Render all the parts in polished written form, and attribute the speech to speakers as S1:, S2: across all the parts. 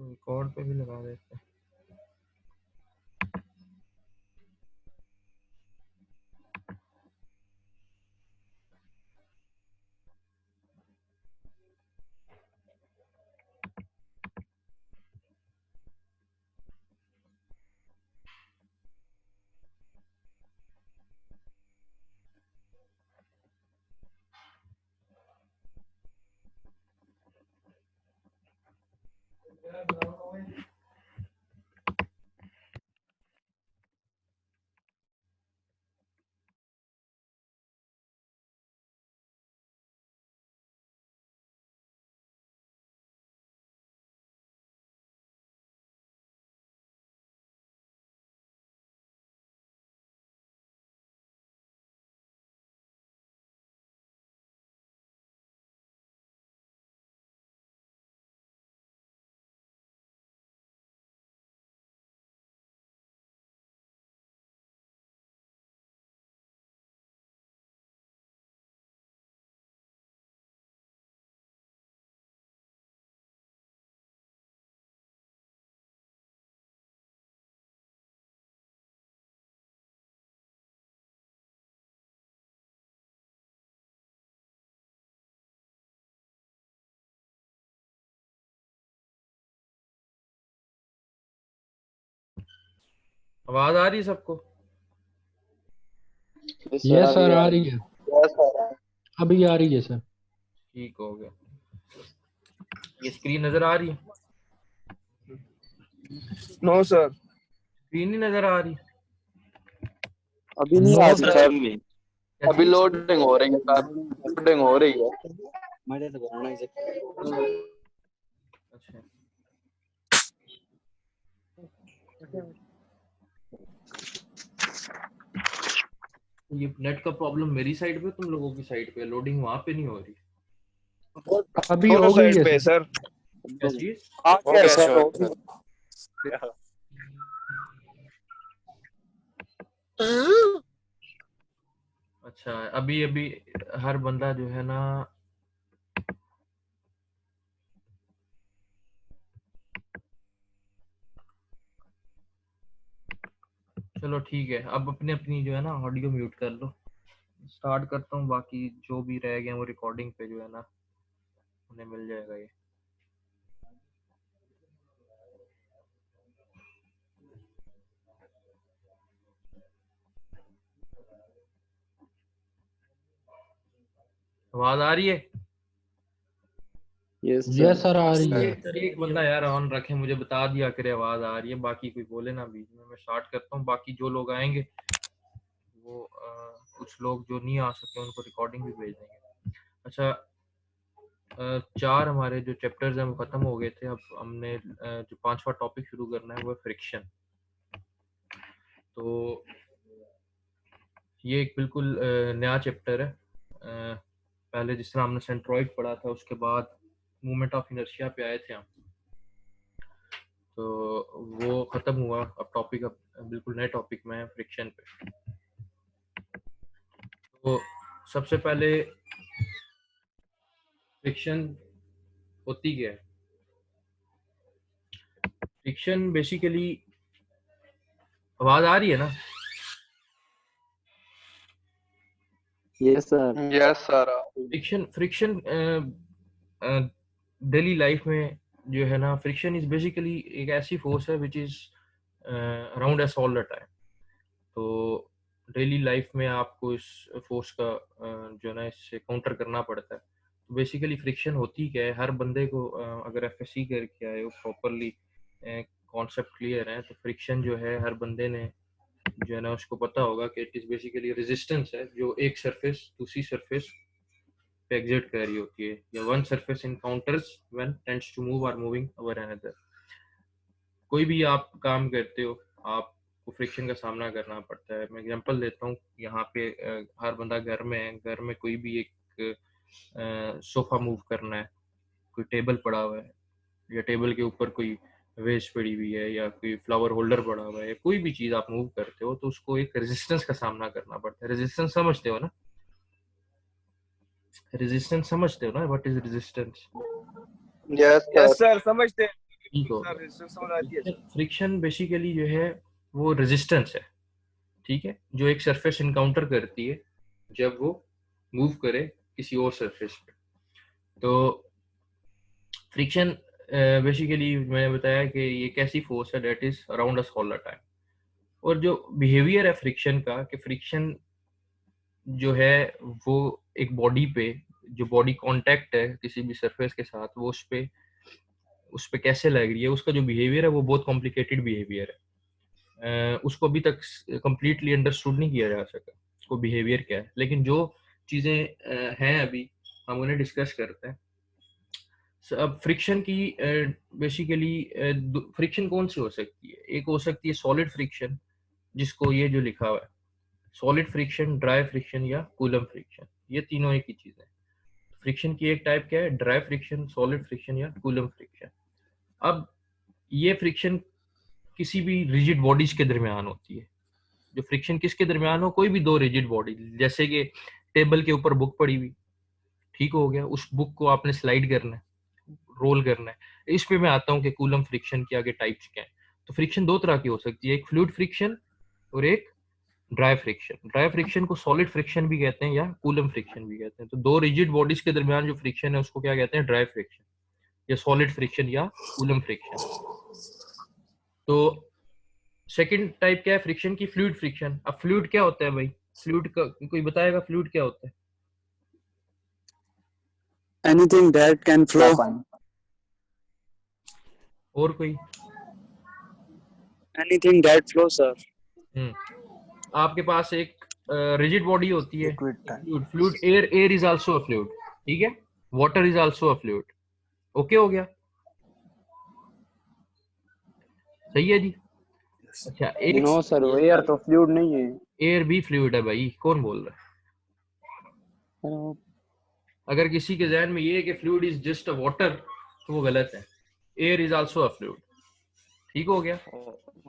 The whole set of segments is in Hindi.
S1: रिकॉर्ड पे भी लगा देते हैं। आवाज आ रही है सबको?
S2: यस सर, आ रही है। अभी आ रही है सर।
S1: ठीक हो गया। ये स्क्रीन नजर आ रही है?
S3: नो सर,
S1: स्क्रीन नहीं नजर आ रही?
S3: अभी नहीं
S2: नो
S3: आ रही
S2: सर।
S3: सर।
S1: क्या
S3: अभी
S1: चीज?
S3: लोडिंग हो रही है सर, लोडिंग हो रही है।
S1: अच्छा, ये नेट का प्रॉब्लम मेरी साइड पे, तुम लोगों की साइड पे? लोडिंग वहां पे नहीं हो रही?
S2: अभी
S3: दोनों
S2: हो गई
S3: साइड
S2: है
S3: पे
S2: सर।
S3: सर।
S1: क्या चीज?
S3: आ गया सर, हो गया।
S1: अच्छा, अभी अभी हर बंदा जो है ना, चलो ठीक है, अब अपनी अपनी जो है ना ऑडियो म्यूट कर लो। स्टार्ट करता हूँ, बाकी जो भी रह गया वो रिकॉर्डिंग पे जो है ना उन्हें मिल जाएगा ये। आवाज आ रही है?
S2: यस सर, आ रही है।
S1: एक बंदा यार ऑन रखे, मुझे बता दिया करे आवाज आ रही है, बाकी कोई बोले ना बीच में। मैं स्टार्ट करता हूँ, बाकी जो लोग आएंगे वो कुछ लोग जो नहीं आ सके उनको रिकॉर्डिंग भी भेज देंगे। अच्छा, 4 हमारे जो चैप्टर्स हैं वो खत्म हो गए थे। अब हमने जो 5वां टॉपिक शुरू करना है वो है फ्रिक्शन। तो ये एक बिल्कुल नया चैप्टर है। पहले जिस तरह हमने सेंट्रॉइड पढ़ा था, उसके बाद मूवमेंट ऑफ इनर्शिया पे आए थे हम, तो वो खत्म हुआ। अब टॉपिक अब बिल्कुल नए टॉपिक में है, फ्रिक्शन पे। तो सबसे पहले फ्रिक्शन होती क्या है? फ्रिक्शन बेसिकली, आवाज आ रही है ना?
S2: Yes sir.
S3: Yes sir.
S1: Friction friction daily life में जो है ना, फ्रिक्शन इज बेसिकली एक ऐसी फोर्स है which is around us all the time. तो डेली लाइफ में आपको इस फोर्स का जो है ना इससे काउंटर करना पड़ता है। तो बेसिकली फ्रिक्शन होती क्या है, हर बंदे को अगर एफएससी करके आए हो प्रॉपरली, कॉन्सेप्ट क्लियर है, तो फ्रिक्शन जो है हर बंदे ने जो है ना उसको पता होगा कि इट इज बेसिकली रेजिस्टेंस है जो एक सरफेस दूसरी सरफेस पे एग्जिट कर रही होती है, या one surface encounters when tends to move और मूविंग ओवर अनदर। कोई भी आप काम करते हो, आपको फ्रिक्शन का सामना करना पड़ता है। मैं एग्जांपल देता हूँ, यहाँ पे हर बंदा घर में है, घर में कोई भी एक सोफा मूव करना है, कोई टेबल पड़ा हुआ है, या टेबल के ऊपर कोई वेस्ट पड़ी हुई है, या कोई फ्लावर होल्डर पड़ा हुआ है, या कोई भी चीज आप मूव करते हो, तो उसको एक रेजिस्टेंस का सामना करना पड़ता है। रेजिस्टेंस समझते हो ना? रेजिस्टेंस समझते हो ना? What is resistance?
S3: Yes sir, समझते हैं।
S1: ठीक हो गया। फ्रिक्शन बेसिकली जो है वो रेजिस्टेंस है, ठीक है, जो एक सरफेस इनकाउंटर करती है जब वो मूव करे किसी और सरफेस पे। तो फ्रिक्शन बेसिकली मैंने बताया कि ये एक ऐसी फोर्स है that is around us all the time. और जो बिहेवियर है फ्रिक्शन का, कि फ्रिक्शन जो है वो एक बॉडी पे, जो बॉडी कांटेक्ट है किसी भी सरफेस के साथ, वो उस पे कैसे लग रही है, उसका जो बिहेवियर है वो बहुत कॉम्प्लिकेटेड बिहेवियर है। उसको अभी तक कंप्लीटली अंडरस्टूड नहीं किया जा सका उसको बिहेवियर क्या है, लेकिन जो चीजें हैं अभी हम उन्हें डिस्कस करते हैं। अब फ्रिक्शन की बेसिकली फ्रिक्शन कौन सी हो सकती है? एक हो सकती है सॉलिड फ्रिक्शन, जिसको ये जो लिखा हुआ है सॉलिड फ्रिक्शन, ड्राई फ्रिक्शन या कूलम फ्रिक्शन, ये तीनों एक ही चीज है। फ्रिक्शन की एक टाइप क्या है? ड्राई फ्रिक्शन, सॉलिड फ्रिक्शन या कूलम फ्रिक्शन। अब ये फ्रिक्शन किसी भी रिजिड बॉडीज के दरमियान होती है। जो फ्रिक्शन किसके दरमियान हो? कोई भी दो रिजिड बॉडी, जैसे कि टेबल के ऊपर बुक पड़ी हुई, ठीक हो गया, उस बुक को आपने स्लाइड करना है, रोल करना है। इस पे मैं आता हूँ कि कूलम फ्रिक्शन के आगे टाइप्स क्या है। तो फ्रिक्शन दो तरह की हो सकती है, एक फ्लूइड फ्रिक्शन और एक ड्राई फ्रिक्शन। ड्राई फ्रिक्शन को सॉलिड फ्रिक्शन भी कहते हैं या कूलम फ्रिक्शन भी कहते हैं। तो दो रिजिड बॉडीज के दरमियान जो फ्रिक्शन है उसको क्या कहते हैं? ड्राई फ्रिक्शन या सॉलिड फ्रिक्शन या कूलम फ्रिक्शन। तो सेकंड टाइप क्या है फ्रिक्शन की? Fluid friction. अब फ्लूइड क्या होता है भाई? फ्लूइड का कोई बताएगा फ्लूइड क्या होता है?
S4: Anything that can flow.
S1: और कोई?
S4: Anything that flows, sir.
S1: आपके पास एक रिजिड बॉडी होती है, fluid. Fluid, air is also a fluid, ठीक है, water is also a fluid. Okay हो गया? सही है जी। अच्छा, एक
S3: नो सर, एयर तो फ्लूइड नहीं है।
S1: एयर भी फ्लूइड है भाई, कौन बोल रहा है? अगर किसी के जहन में ये है कि fluid is just a water, तो वो गलत है। Air is also a fluid, ठीक हो गया?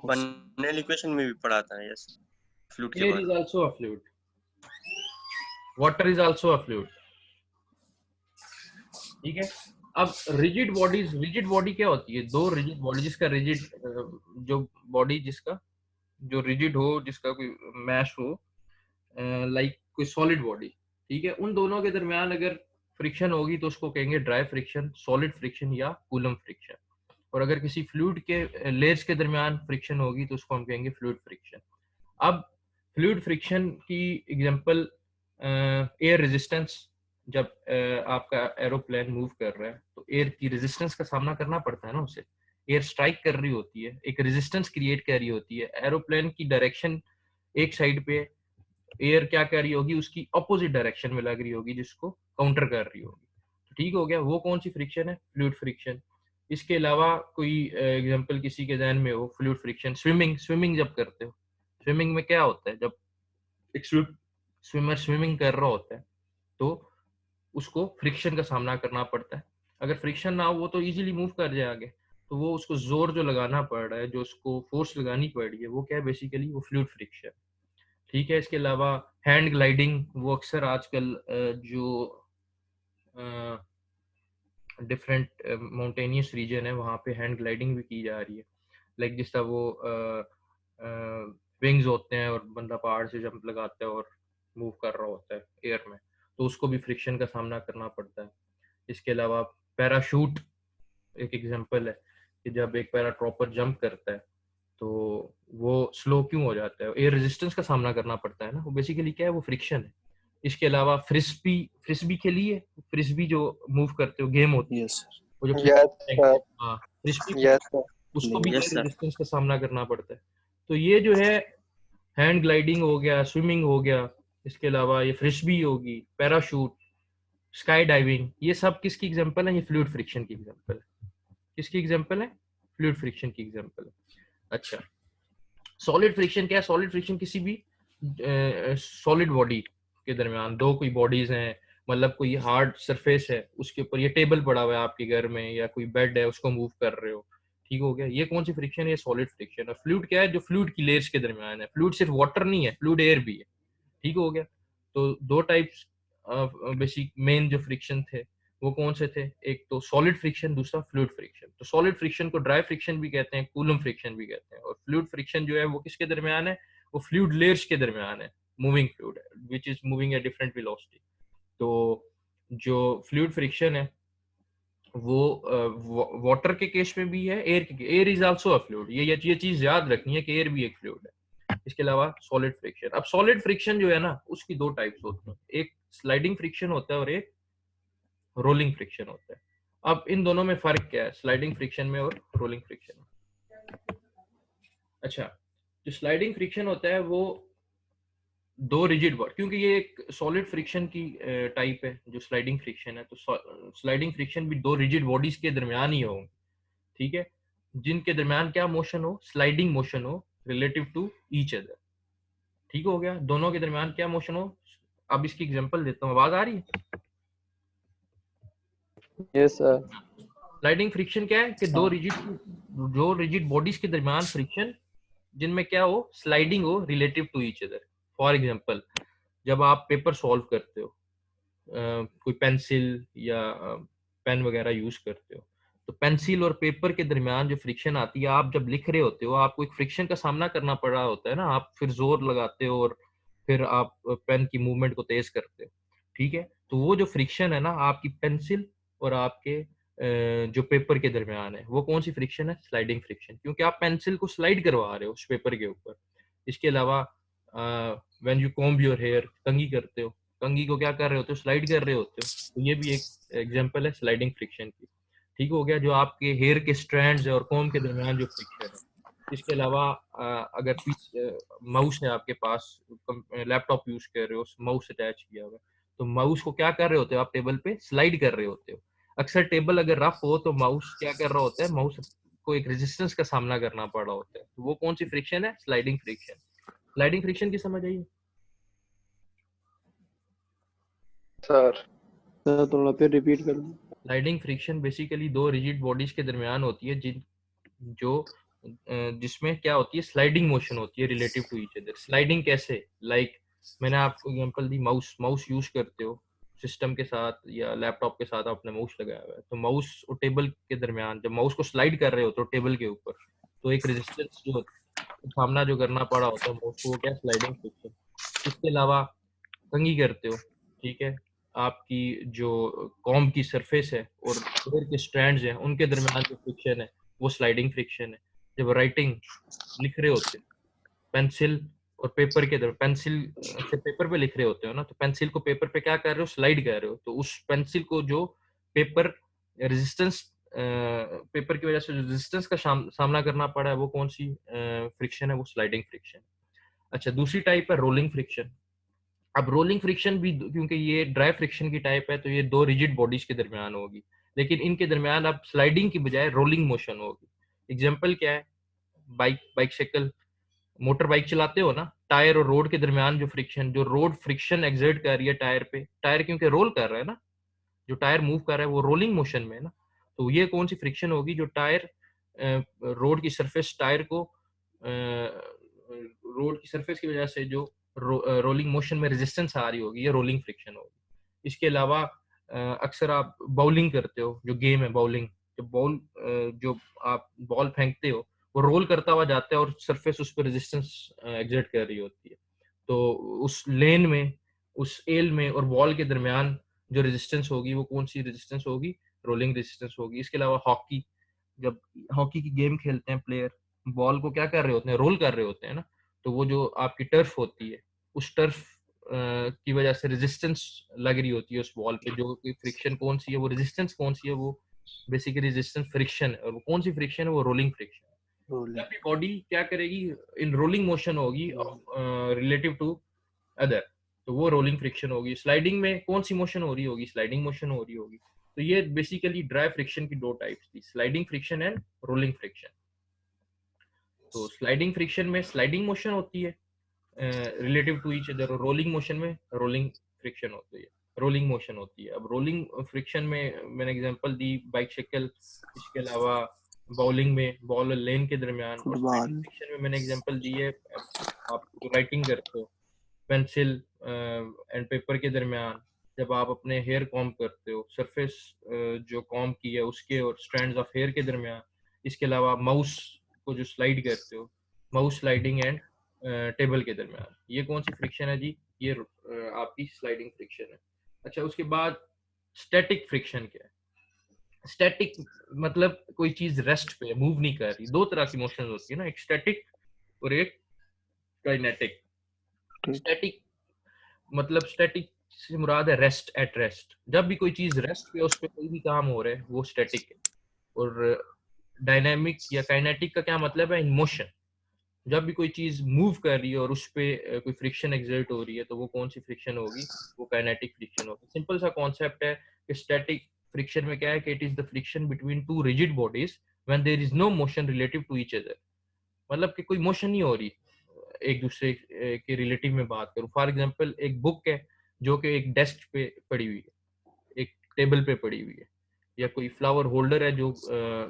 S5: बर्नौली इक्वेशन में भी पढ़ा था यस, फ्लूइड के
S1: एयर
S5: बाद।
S1: Is also a fluid, water is also a fluid, ठीक है। अब रिजिड बॉडी क्या होती है? दो रिजिड बॉडी, जिसका रिजिड जो बॉडी जिसका जो रिजिड हो, जिसका कोई मैश हो, लाइक कोई सॉलिड बॉडी, ठीक है, उन दोनों के दरमियान अगर फ्रिक्शन होगी तो उसको कहेंगे ड्राई फ्रिक्शन, सॉलिड फ्रिक्शन या कूलम फ्रिक्शन। और अगर किसी फ्लूइड के लेयर्स के दरमियान फ्रिक्शन होगी तो उसको हम कहेंगे फ्लूइड फ्रिक्शन। अब फ्लूइड फ्रिक्शन की एग्जांपल एयर रेजिस्टेंस। जब आपका एरोप्लेन मूव कर रहा है तो एयर की रेजिस्टेंस का सामना करना पड़ता है ना उसे। एयर स्ट्राइक कर रही होती है, एक रेजिस्टेंस क्रिएट कर रही होती है। एरोप्लेन की डायरेक्शन एक साइड पे, एयर क्या कर रही होगी? उसकी अपोजिट डायरेक्शन में लग रही होगी, जिसको काउंटर कर रही होगी। तो ठीक हो गया, वो कौन सी फ्रिक्शन है? Fluid friction. इसके अलावा कोई एग्जांपल किसी के ध्यान में हो? फ्लूइड फ्रिक्शन, स्विमिंग जब करते हो, स्विमिंग में क्या होता है? जब एक स्विमर स्विमिंग कर रहा होता है तो उसको फ्रिक्शन का सामना करना पड़ता है। अगर फ्रिक्शन ना हो वो तो इजीली मूव कर जाए आगे, तो वो उसको जोर जो लगाना पड़ रहा है, जो उसको फोर्स लगानी पड़ रही है, वो क्या है? बेसिकली वो फ्लूइड फ्रिक्शन, ठीक है। इसके अलावा हैंड ग्लाइडिंग, वो अक्सर आजकल जो डिफरेंट माउंटेनियस रीजन है वहाँ पे हैंड ग्लाइडिंग भी की जा रही है। लाइक जिस तरह वो विंग्स होते हैं और बंदा पहाड़ से जंप लगाता है और मूव कर रहा होता है एयर में, तो उसको भी फ्रिक्शन का सामना करना पड़ता है। इसके अलावा पैराशूट एक एग्जांपल है कि जब एक पैराट्रॉपर जंप करता है तो वो स्लो क्यों हो जाता है? एयर रेजिस्टेंस का सामना करना पड़ता है ना, वो बेसिकली क्या है? वो फ्रिक्शन है। इसके अलावा फ्रिस्बी के लिए, फ्रिस्बी जो मूव करते हो गेम होती है, वो जो फ्रिस्बी, उसको भी
S5: Yes, sir.
S1: रेजिस्टेंस का सामना करना पड़ता है। तो ये जो है हैंड ग्लाइडिंग हो गया, स्विमिंग हो गया, इसके अलावा ये फ्रिस्बी होगी, पैराशूट, स्काई डाइविंग, ये सब किसकी एग्जांपल है? ये फ्लूइड फ्रिक्शन की एग्जांपल है। किसकी एग्जांपल है? फ्लूइड फ्रिक्शन की एग्जांपल है। अच्छा, सॉलिड फ्रिक्शन क्या है? सॉलिड फ्रिक्शन किसी भी सॉलिड बॉडी के दरमियान, दो कोई बॉडीज हैं, मतलब कोई हार्ड सरफेस है, उसके ऊपर ये टेबल पड़ा हुआ है आपके घर में, या कोई बेड है उसको मूव कर रहे हो, ठीक हो गया, ये कौन सी फ्रिक्शन है? Solid friction. और फ्लूइड क्या है? जो फ्लूइड की लेयर्स के दरमियान है। फ्लूइड सिर्फ वाटर नहीं है, फ्लूइड एयर भी है, ठीक हो गया। तो दो टाइप्स बेसिक मेन जो फ्रिक्शन थे वो कौन से थे? एक तो सॉलिड फ्रिक्शन, दूसरा फ्लूइड फ्रिक्शन। तो सॉलिड फ्रिक्शन को ड्राई फ्रिक्शन भी कहते हैं, कूलम फ्रिक्शन भी कहते हैं, और फ्लूइड फ्रिक्शन जो है वो किसके दरमियान है? वो फ्लूइड लेयर्स के दरमियान है, moving fluid which is moving at different velocity. तो जो फ्लूइड फ्रिक्शन है वो वाटर के केस में भी है, air is also a fluid. ये चीज याद रखनी है कि एयर भी एक फ्लूइड है। इसके अलावा सॉलिड फ्रिक्शन। अब सॉलिड फ्रिक्शन जो है ना, उसकी दो टाइप्स होती हैं, एक स्लाइडिंग फ्रिक्शन होता है और एक रोलिंग फ्रिक्शन होता है। अब इन दोनों में फर्क क्या है, स्लाइडिंग फ्रिक्शन में और रोलिंग फ्रिक्शन में? अच्छा, जो स्लाइडिंग फ्रिक्शन होता है वो दो रिजिड बॉडी, क्योंकि ये एक सॉलिड फ्रिक्शन की टाइप है जो स्लाइडिंग फ्रिक्शन है, तो स्लाइडिंग फ्रिक्शन भी दो रिजिड बॉडीज के दरमियान ही होंगे, ठीक है, जिनके दरमियान क्या मोशन हो? स्लाइडिंग मोशन हो रिलेटिव टू ईच अदर। ठीक हो गया, दोनों के दरमियान क्या मोशन हो। अब इसकी एग्जांपल देता हूँ, आवाज आ रही है?
S3: Yes sir.
S1: स्लाइडिंग फ्रिक्शन क्या है कि दो रिजिड बॉडीज के दरमियान फ्रिक्शन जिनमें क्या हो? स्लाइडिंग हो relative to each other. For example, जब आप पेपर सॉल्व करते हो, कोई पेंसिल या पेन वगैरह यूज करते हो, तो पेंसिल और पेपर के दरमियान जो फ्रिक्शन आती है, आप जब लिख रहे होते हो आपको एक फ्रिक्शन का सामना करना पड़ रहा होता है ना, आप फिर जोर लगाते हो और फिर आप पेन की मूवमेंट को तेज करते हो, ठीक है। तो वो जो फ्रिक्शन है ना आपकी पेंसिल और आपके जो पेपर के दरमियान है, वो कौन सी फ्रिक्शन है? स्लाइडिंग फ्रिक्शन, क्योंकि आप पेंसिल को स्लाइड करवा रहे हो उस पेपर के ऊपर। इसके अलावा when you comb your hair, कंघी करते हो, कंघी को क्या कर रहे होते हो? स्लाइड कर रहे होते हो, तो ये भी एक एग्जांपल है स्लाइडिंग फ्रिक्शन की। ठीक हो गया, जो आपके हेयर के स्ट्रैंड्स है और कॉम्ब के दरमियान जो फ्रिक्शन है। इसके अलावा अगर माउस है आपके पास, लैपटॉप यूज कर रहे हो, माउस अटैच किया हुआ है, तो माउस को क्या कर रहे होते हो आप? टेबल पे स्लाइड कर रहे होते हो। अक्सर टेबल अगर रफ हो तो माउस क्या कर रहा होता है? माउस को एक रेजिस्टेंस का सामना करना पड़ रहा होता है, तो वो कौन सी फ्रिक्शन है? Sliding friction. स्लाइडिंग फ्रिक्शन की समझ आई?
S3: सर
S2: सर थोड़ा फिर रिपीट कर दो।
S1: स्लाइडिंग फ्रिक्शन बेसिकली दो रिजिड बॉडीज के दरमियान होती है जिसमें क्या होती है? स्लाइडिंग मोशन होती है relative to each other. Sliding कैसे? लाइक मैंने आपको एग्जांपल दी, माउस यूज करते हो सिस्टम के साथ या लैपटॉप के साथ, आपने माउस लगाया हुआ है, तो माउस और टेबल के दरमियान जब माउस को स्लाइड कर रहे हो तो टेबल के ऊपर, तो एक रेजिस्टेंस जो सामना जो करना पड़ा होता है माउस को, वो क्या? Sliding friction. इसके अलावा कंघी करते हो, ठीक है, आपकी जो कॉम्ब की सरफेस है और हेयर के स्ट्रैंड्स हैं उनके दरमियान जो फ्रिक्शन है वो स्लाइडिंग फ्रिक्शन है। जब राइटिंग लिख रहे होते हो, पेंसिल और पेपर के दर पेंसिल से पेपर पे लिख रहे होते हो ना, तो पेंसिल को पेपर पे क्या कर रहे हो? स्लाइड कर रहे हो, तो उस पेंसिल को जो पेपर रेजिस्टेंस पेपर की वजह से जो रेजिस्टेंस का सामना करना पड़ा है, वो कौन सी फ्रिक्शन है? वो स्लाइडिंग फ्रिक्शन। अच्छा, दूसरी टाइप है रोलिंग फ्रिक्शन। अब रोलिंग फ्रिक्शन भी क्योंकि ये ड्राई फ्रिक्शन की टाइप है, तो ये दो रिजिड बॉडीज के दरमियान होगी, लेकिन इनके दरमियान अब स्लाइडिंग की बजाय रोलिंग मोशन होगी। एग्जांपल क्या है? बाइसाइकिल, मोटर बाइक चलाते हो ना, टायर और रोड के दरमियान जो फ्रिक्शन, जो रोड फ्रिक्शन एक्सर्ट कर रही है टायर पे, टायर क्योंकि रोल कर रहा है ना, जो टायर मूव कर रहा है वो रोलिंग मोशन में है ना, तो ये कौन सी फ्रिक्शन होगी? जो टायर रोड की सरफेस, टायर को रोड की सरफेस की वजह से जो रोलिंग मोशन में रेजिस्टेंस आ रही होगी, ये रोलिंग फ्रिक्शन होगी। इसके अलावा अक्सर आप बाउलिंग करते हो, जो गेम है बाउलिंग, जो आप बॉल फेंकते हो वो रोल करता हुआ जाता है और सरफेस उस पर रेजिस्टेंस एग्जर्ट कर रही होती है, तो उस लेन में, उस एल में और बॉल के दरमियान जो रेजिस्टेंस होगी वो कौन सी रेजिस्टेंस होगी? रोलिंग रेजिस्टेंस होगी। इसके अलावा हॉकी, जब हॉकी की गेम खेलते हैं प्लेयर, बॉल को क्या कर रहे होते हैं? रोल कर रहे होते हैं ना, तो वो जो आपकी टर्फ होती है, उस टर्फ की वजह से रेजिस्टेंस लग रही होती है उस बॉल पे, जो फ्रिक्शन कौन सी है? वो रेजिस्टेंस कौन सी है? वो बेसिकली रेजिस्टेंस फ्रिक्शन है, और वो कौन सी फ्रिक्शन है? वो रोलिंग फ्रिक्शन। जब भी बॉडी क्या करेगी? इन रोलिंग मोशन होगी रिलेटिव टू अदर, तो वो रोलिंग फ्रिक्शन होगी। स्लाइडिंग में कौन सी मोशन हो रही होगी? स्लाइडिंग मोशन हो रही होगी। तो ये बेसिकली ड्राई फ्रिक्शन की दो टाइप्स थी, sliding friction and rolling friction. तो स्लाइडिंग फ्रिक्शन में स्लाइडिंग मोशन होती है रिलेटिव टू ईच अदर, और रोलिंग मोशन में रोलिंग फ्रिक्शन होती है, रोलिंग मोशन होती है। अब रोलिंग फ्रिक्शन में मैंने एग्जांपल दी बाइसाइकिल, इसके अलावा बॉलिंग में बॉल और लेन के दरमियान, और स्लाइडिंग फ्रिक्शन में मैंने एग्जांपल दी है आप राइटिंग करते हो पेंसिल एंड पेपर के दरमियान, जब आप अपने हेयर कॉम करते हो, सरफेस जो कॉम की है उसके और स्ट्रैंड्स ऑफ हेयर के दरमियान, इसके अलावा माउस को जो स्लाइड करते हो, माउस स्लाइडिंग एंड टेबल के दरमियान, ये कौन सी फ्रिक्शन है जी? ये आपकी स्लाइडिंग फ्रिक्शन है। अच्छा, उसके बाद स्टैटिक फ्रिक्शन क्या है? स्टैटिक मतलब कोई चीज रेस्ट पे मूव नहीं कर रही। दो तरह की मोशन होती है ना, एक स्टैटिक और एक काइनेटिक। स्टैटिक मतलब स्टैटिक से मुराद है रेस्ट, एट रेस्ट। जब भी कोई चीज रेस्ट पे उस पे कोई भी काम हो रहा है वो स्टैटिक है। और डायनामिक या काइनेटिक का क्या मतलब है? In motion. जब भी कोई चीज मूव कर रही है और उस पे कोई फ्रिक्शन एक्सर्ट हो रही है तो वो कौन सी फ्रिक्शन होगी? वो काइनेटिक फ्रिक्शन होगी। सिंपल सा कॉन्सेप्ट है कि स्टैटिक फ्रिक्शन में क्या है कि it is the friction between two rigid bodies when there is no motion relative to each other. मतलब कि कोई मोशन नहीं हो रही एक दूसरे के रिलेटिव में बात करूं। फॉर एग्जांपल, एक बुक है जो कि एक डेस्क पे पड़ी हुई है, एक टेबल पे पड़ी हुई है, या कोई फ्लावर होल्डर है जो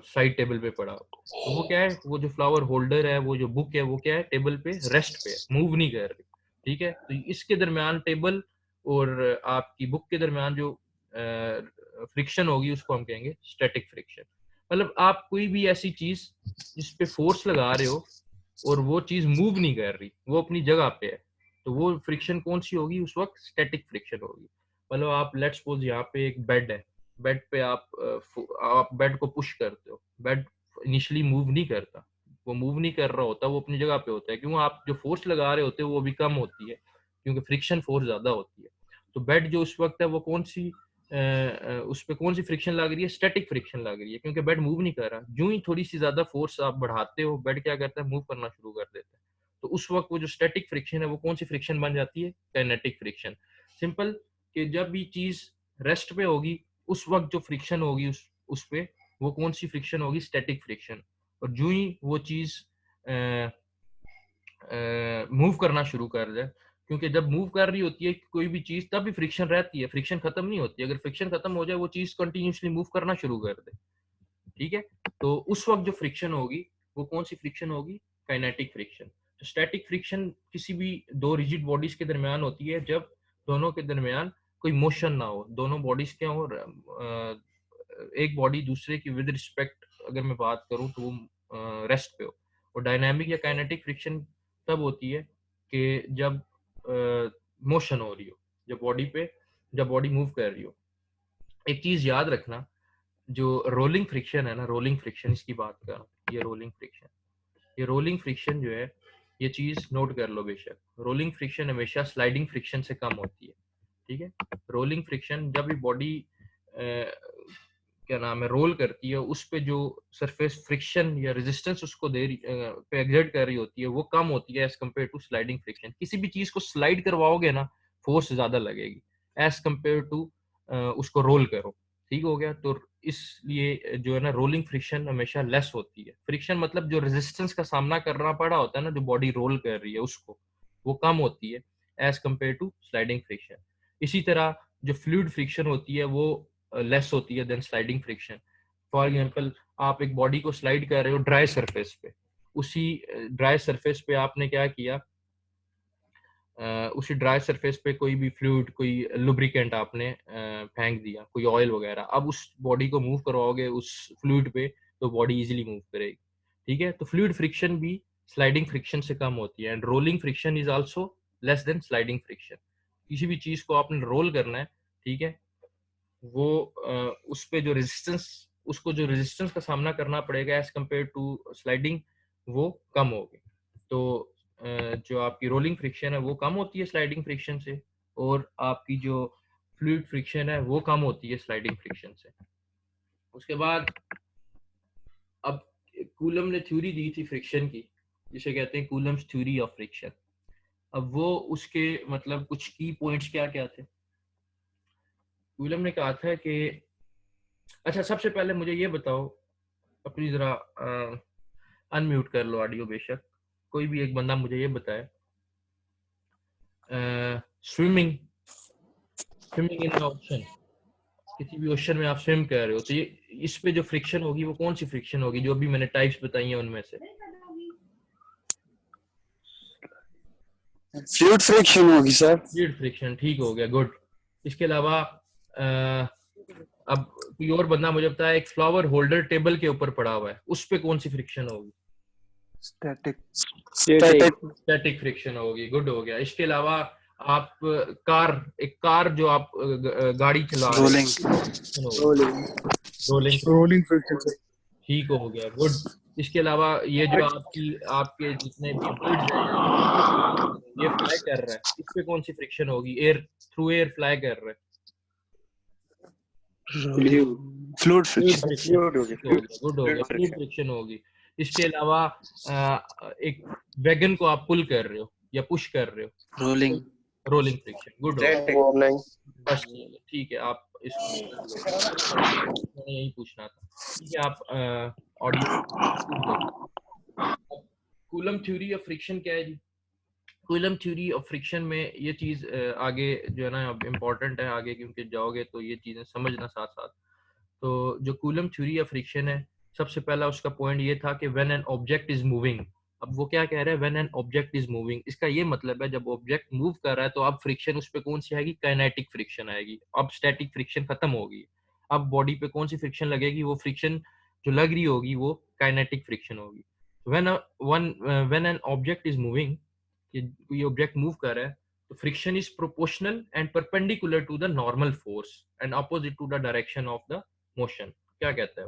S1: साइड टेबल पे पड़ा हो, तो वो क्या है? वो जो फ्लावर होल्डर है, वो जो बुक है, वो क्या है? टेबल पे रेस्ट पे है, मूव नहीं कर रही। ठीक है, तो इसके दरमियान टेबल और आपकी बुक के दरमियान जो फ्रिक्शन होगी उसको हम कहेंगे स्टैटिक फ्रिक्शन। मतलब आप कोई भी ऐसी चीज जिस पे फोर्स लगा रहे हो और वो चीज मूव नहीं कर रही, वो अपनी जगह पे है, तो वो फ्रिक्शन कौन सी होगी? उस वक्त स्टैटिक फ्रिक्शन होगी। मतलब आप लेट्स सपोज यहाँ पे एक बेड है, बेड पे आप बेड को पुश करते हो, बेड इनिशियली मूव नहीं करता, वो मूव नहीं कर रहा होता, वो अपनी जगह पे होता है। क्यों? आप जो फोर्स लगा रहे होते हो वो भी कम होती है क्योंकि फ्रिक्शन फोर्स ज्यादा होती है। तो बेड जो उस वक्त है वो कौन सी उस पे कौन सी फ्रिक्शन लग रही है? स्टैटिक फ्रिक्शन लग रही है, क्योंकि बेड मूव नहीं कर रहा। जो ही थोड़ी सी ज्यादा फोर्स आप बढ़ाते हो, बेड क्या करता है? मूव करना शुरू कर देता है। तो उस वक्त वो जो स्टैटिक फ्रिक्शन है वो कौन सी फ्रिक्शन बन जाती है? Kinetic friction. सिंपल कि जब भी चीज रेस्ट पे होगी उस वक्त जो फ्रिक्शन होगी उस पे, वो कौन सी फ्रिक्शन होगी? Static friction. और जो ही वो चीज मूव करना शुरू कर जाए, क्योंकि जब मूव कर रही होती है कोई भी चीज तब भी फ्रिक्शन रहती है, फ्रिक्शन खत्म नहीं होती। अगर फ्रिक्शन खत्म हो जाए वो चीज कंटिन्यूसली मूव करना शुरू कर दे, ठीक है, तो उस वक्त जो फ्रिक्शन होगी वो कौन सी फ्रिक्शन होगी? Kinetic friction. तो स्टैटिक फ्रिक्शन किसी भी दो रिजिड बॉडीज के दरमियान होती है जब दोनों के दरमियान कोई मोशन ना हो, दोनों बॉडीज क्या हो, एक बॉडी दूसरे की विद रिस्पेक्ट अगर मैं बात करूं तो वो रेस्ट पे हो। और डायनामिक या काइनेटिक फ्रिक्शन तब होती है कि जब मोशन हो रही हो, जब बॉडी मूव कर रही हो। एक चीज याद रखना, जो रोलिंग फ्रिक्शन है ना, रोलिंग फ्रिक्शन इसकी बात कर रहा हूँ, ये रोलिंग फ्रिक्शन जो है, ये चीज नोट कर लो बेशक। रोलिंग फ्रिक्शन हमेशा स्लाइडिंग फ्रिक्शन से कम होती है। ठीक है, रोलिंग फ्रिक्शन जब भी बॉडी क्या नाम है रोल करती है, उस पे जो सरफेस फ्रिक्शन या रेजिस्टेंस उसको दे रही पे एग्जर्ट कर रही होती है वो कम होती है as compare to sliding friction. किसी भी चीज को स्लाइड करवाओगे ना, फोर्स ज्यादा लगेगी एज कम्पेयर टू उसको रोल करो। ठीक हो गया? तो इसलिए जो है ना, रोलिंग फ्रिक्शन हमेशा लेस होती है। फ्रिक्शन मतलब जो रेजिस्टेंस का सामना करना पड़ा होता है ना, जो बॉडी रोल कर रही है उसको, वो कम होती है as compare to sliding friction. इसी तरह जो फ्लूइड फ्रिक्शन होती है वो लेस होती है than sliding friction. For example, आप एक बॉडी को स्लाइड कर रहे हो ड्राई सरफेस पे, उसी ड्राई सरफेस पे आपने क्या किया, उसी ड्राई सरफेस पे कोई भी फ्लूइड, कोई लुब्रिकेंट आपने फेंक दिया, कोई ऑयल वगैरह। अब उस बॉडी को मूव करवाओगे उस फ्लूइड पे तो बॉडी इजीली मूव करेगी। ठीक है, तो फ्लूइड फ्रिक्शन भी स्लाइडिंग फ्रिक्शन से कम होती है and rolling friction is also less than sliding friction. किसी भी चीज को आपने रोल करना है, ठीक है, वो उस पे जो रेजिस्टेंस, उसको जो रेजिस्टेंस का सामना करना पड़ेगा एज कम्पेयर टू स्लाइडिंग, वो कम होगी। तो जो आपकी रोलिंग फ्रिक्शन है वो कम होती है स्लाइडिंग फ्रिक्शन से, और आपकी जो फ्लूइड फ्रिक्शन है वो कम होती है स्लाइडिंग फ्रिक्शन से। उसके बाद अब कूलम ने थ्योरी दी थी फ्रिक्शन की, जिसे कहते हैं कूलम्स थ्योरी ऑफ फ्रिक्शन। अब वो उसके मतलब कुछ की पॉइंट्स क्या क्या थे। कूलम ने कहा था कि, अच्छा सबसे पहले मुझे ये बताओ, अपनी जरा अनम्यूट कर लो ऑडियो बेशक, कोई भी एक बंदा मुझे ये बताए, swimming swimming in the ocean, किसी भी ओशन में आप स्विम कर रहे हो तो ये इस पे जो फ्रिक्शन होगी वो कौन सी फ्रिक्शन होगी? जो भी मैंने टाइप्स बताई हैं उनमें से
S4: फ्लूइड फ्रिक्शन होगी सर।
S1: Fluid friction. ठीक हो गया, गुड। इसके अलावा अब कोई और बंदा मुझे बताया, एक फ्लावर होल्डर टेबल के ऊपर पड़ा हुआ है, उस पे कौन सी फ्रिक्शन होगी?
S4: Static.
S1: स्टैटिक फ्रिक्शन होगी। गुड हो गया। इसके अलावा आप एक कार जो आप गाड़ी चला रहे
S4: Rolling.
S1: रोलिंग फ्रिक्शन, ठीक हो गया। गुड। इसके अलावा ये जो आपके जितने भी बर्ड्स हैं, ये फ्लाई कर रहा है, इस पे कौन सी फ्रिक्शन होगी? एयर फ्लाई कर रहा है,
S4: Fluid friction.
S1: गुड हो गया, फ्लूइड फ्रिक्शन होगी। इसके अलावा एक वैगन को आप पुल कर रहे हो या पुश कर रहे हो, रोलिंग फ्रिक्शन। गुड हो गया, बस ठीक है। आप इसको मैंने यही पूछना था। ठीक है, आप audio coulomb theory of friction क्या है जी? कूलम थ्योरी ऑफ फ्रिक्शन में ये चीज आगे जो है ना इम्पोर्टेंट है आगे, क्योंकि जाओगे तो ये चीजें समझना साथ साथ। तो जो कूलम थ्योरी ऑफ फ्रिक्शन है, सबसे पहला उसका पॉइंट ये था कि when an object is moving. अब वो क्या कह रहे हैं? When an object is moving, इसका ये मतलब है जब ऑब्जेक्ट मूव कर रहा है तो अब फ्रिक्शन उस पर कौन सी आएगी? काइनेटिक फ्रिक्शन आएगी। अब स्टैटिक फ्रिक्शन खत्म होगी। अब बॉडी पे कौन सी फ्रिक्शन लगेगी? वो फ्रिक्शन जो लग रही होगी वो काइनेटिक फ्रिक्शन होगी। When an object is moving, ये ऑब्जेक्ट मूव कर रहा है, तो friction is proportional and perpendicular to the normal force and opposite to the direction of the motion. क्या कहता है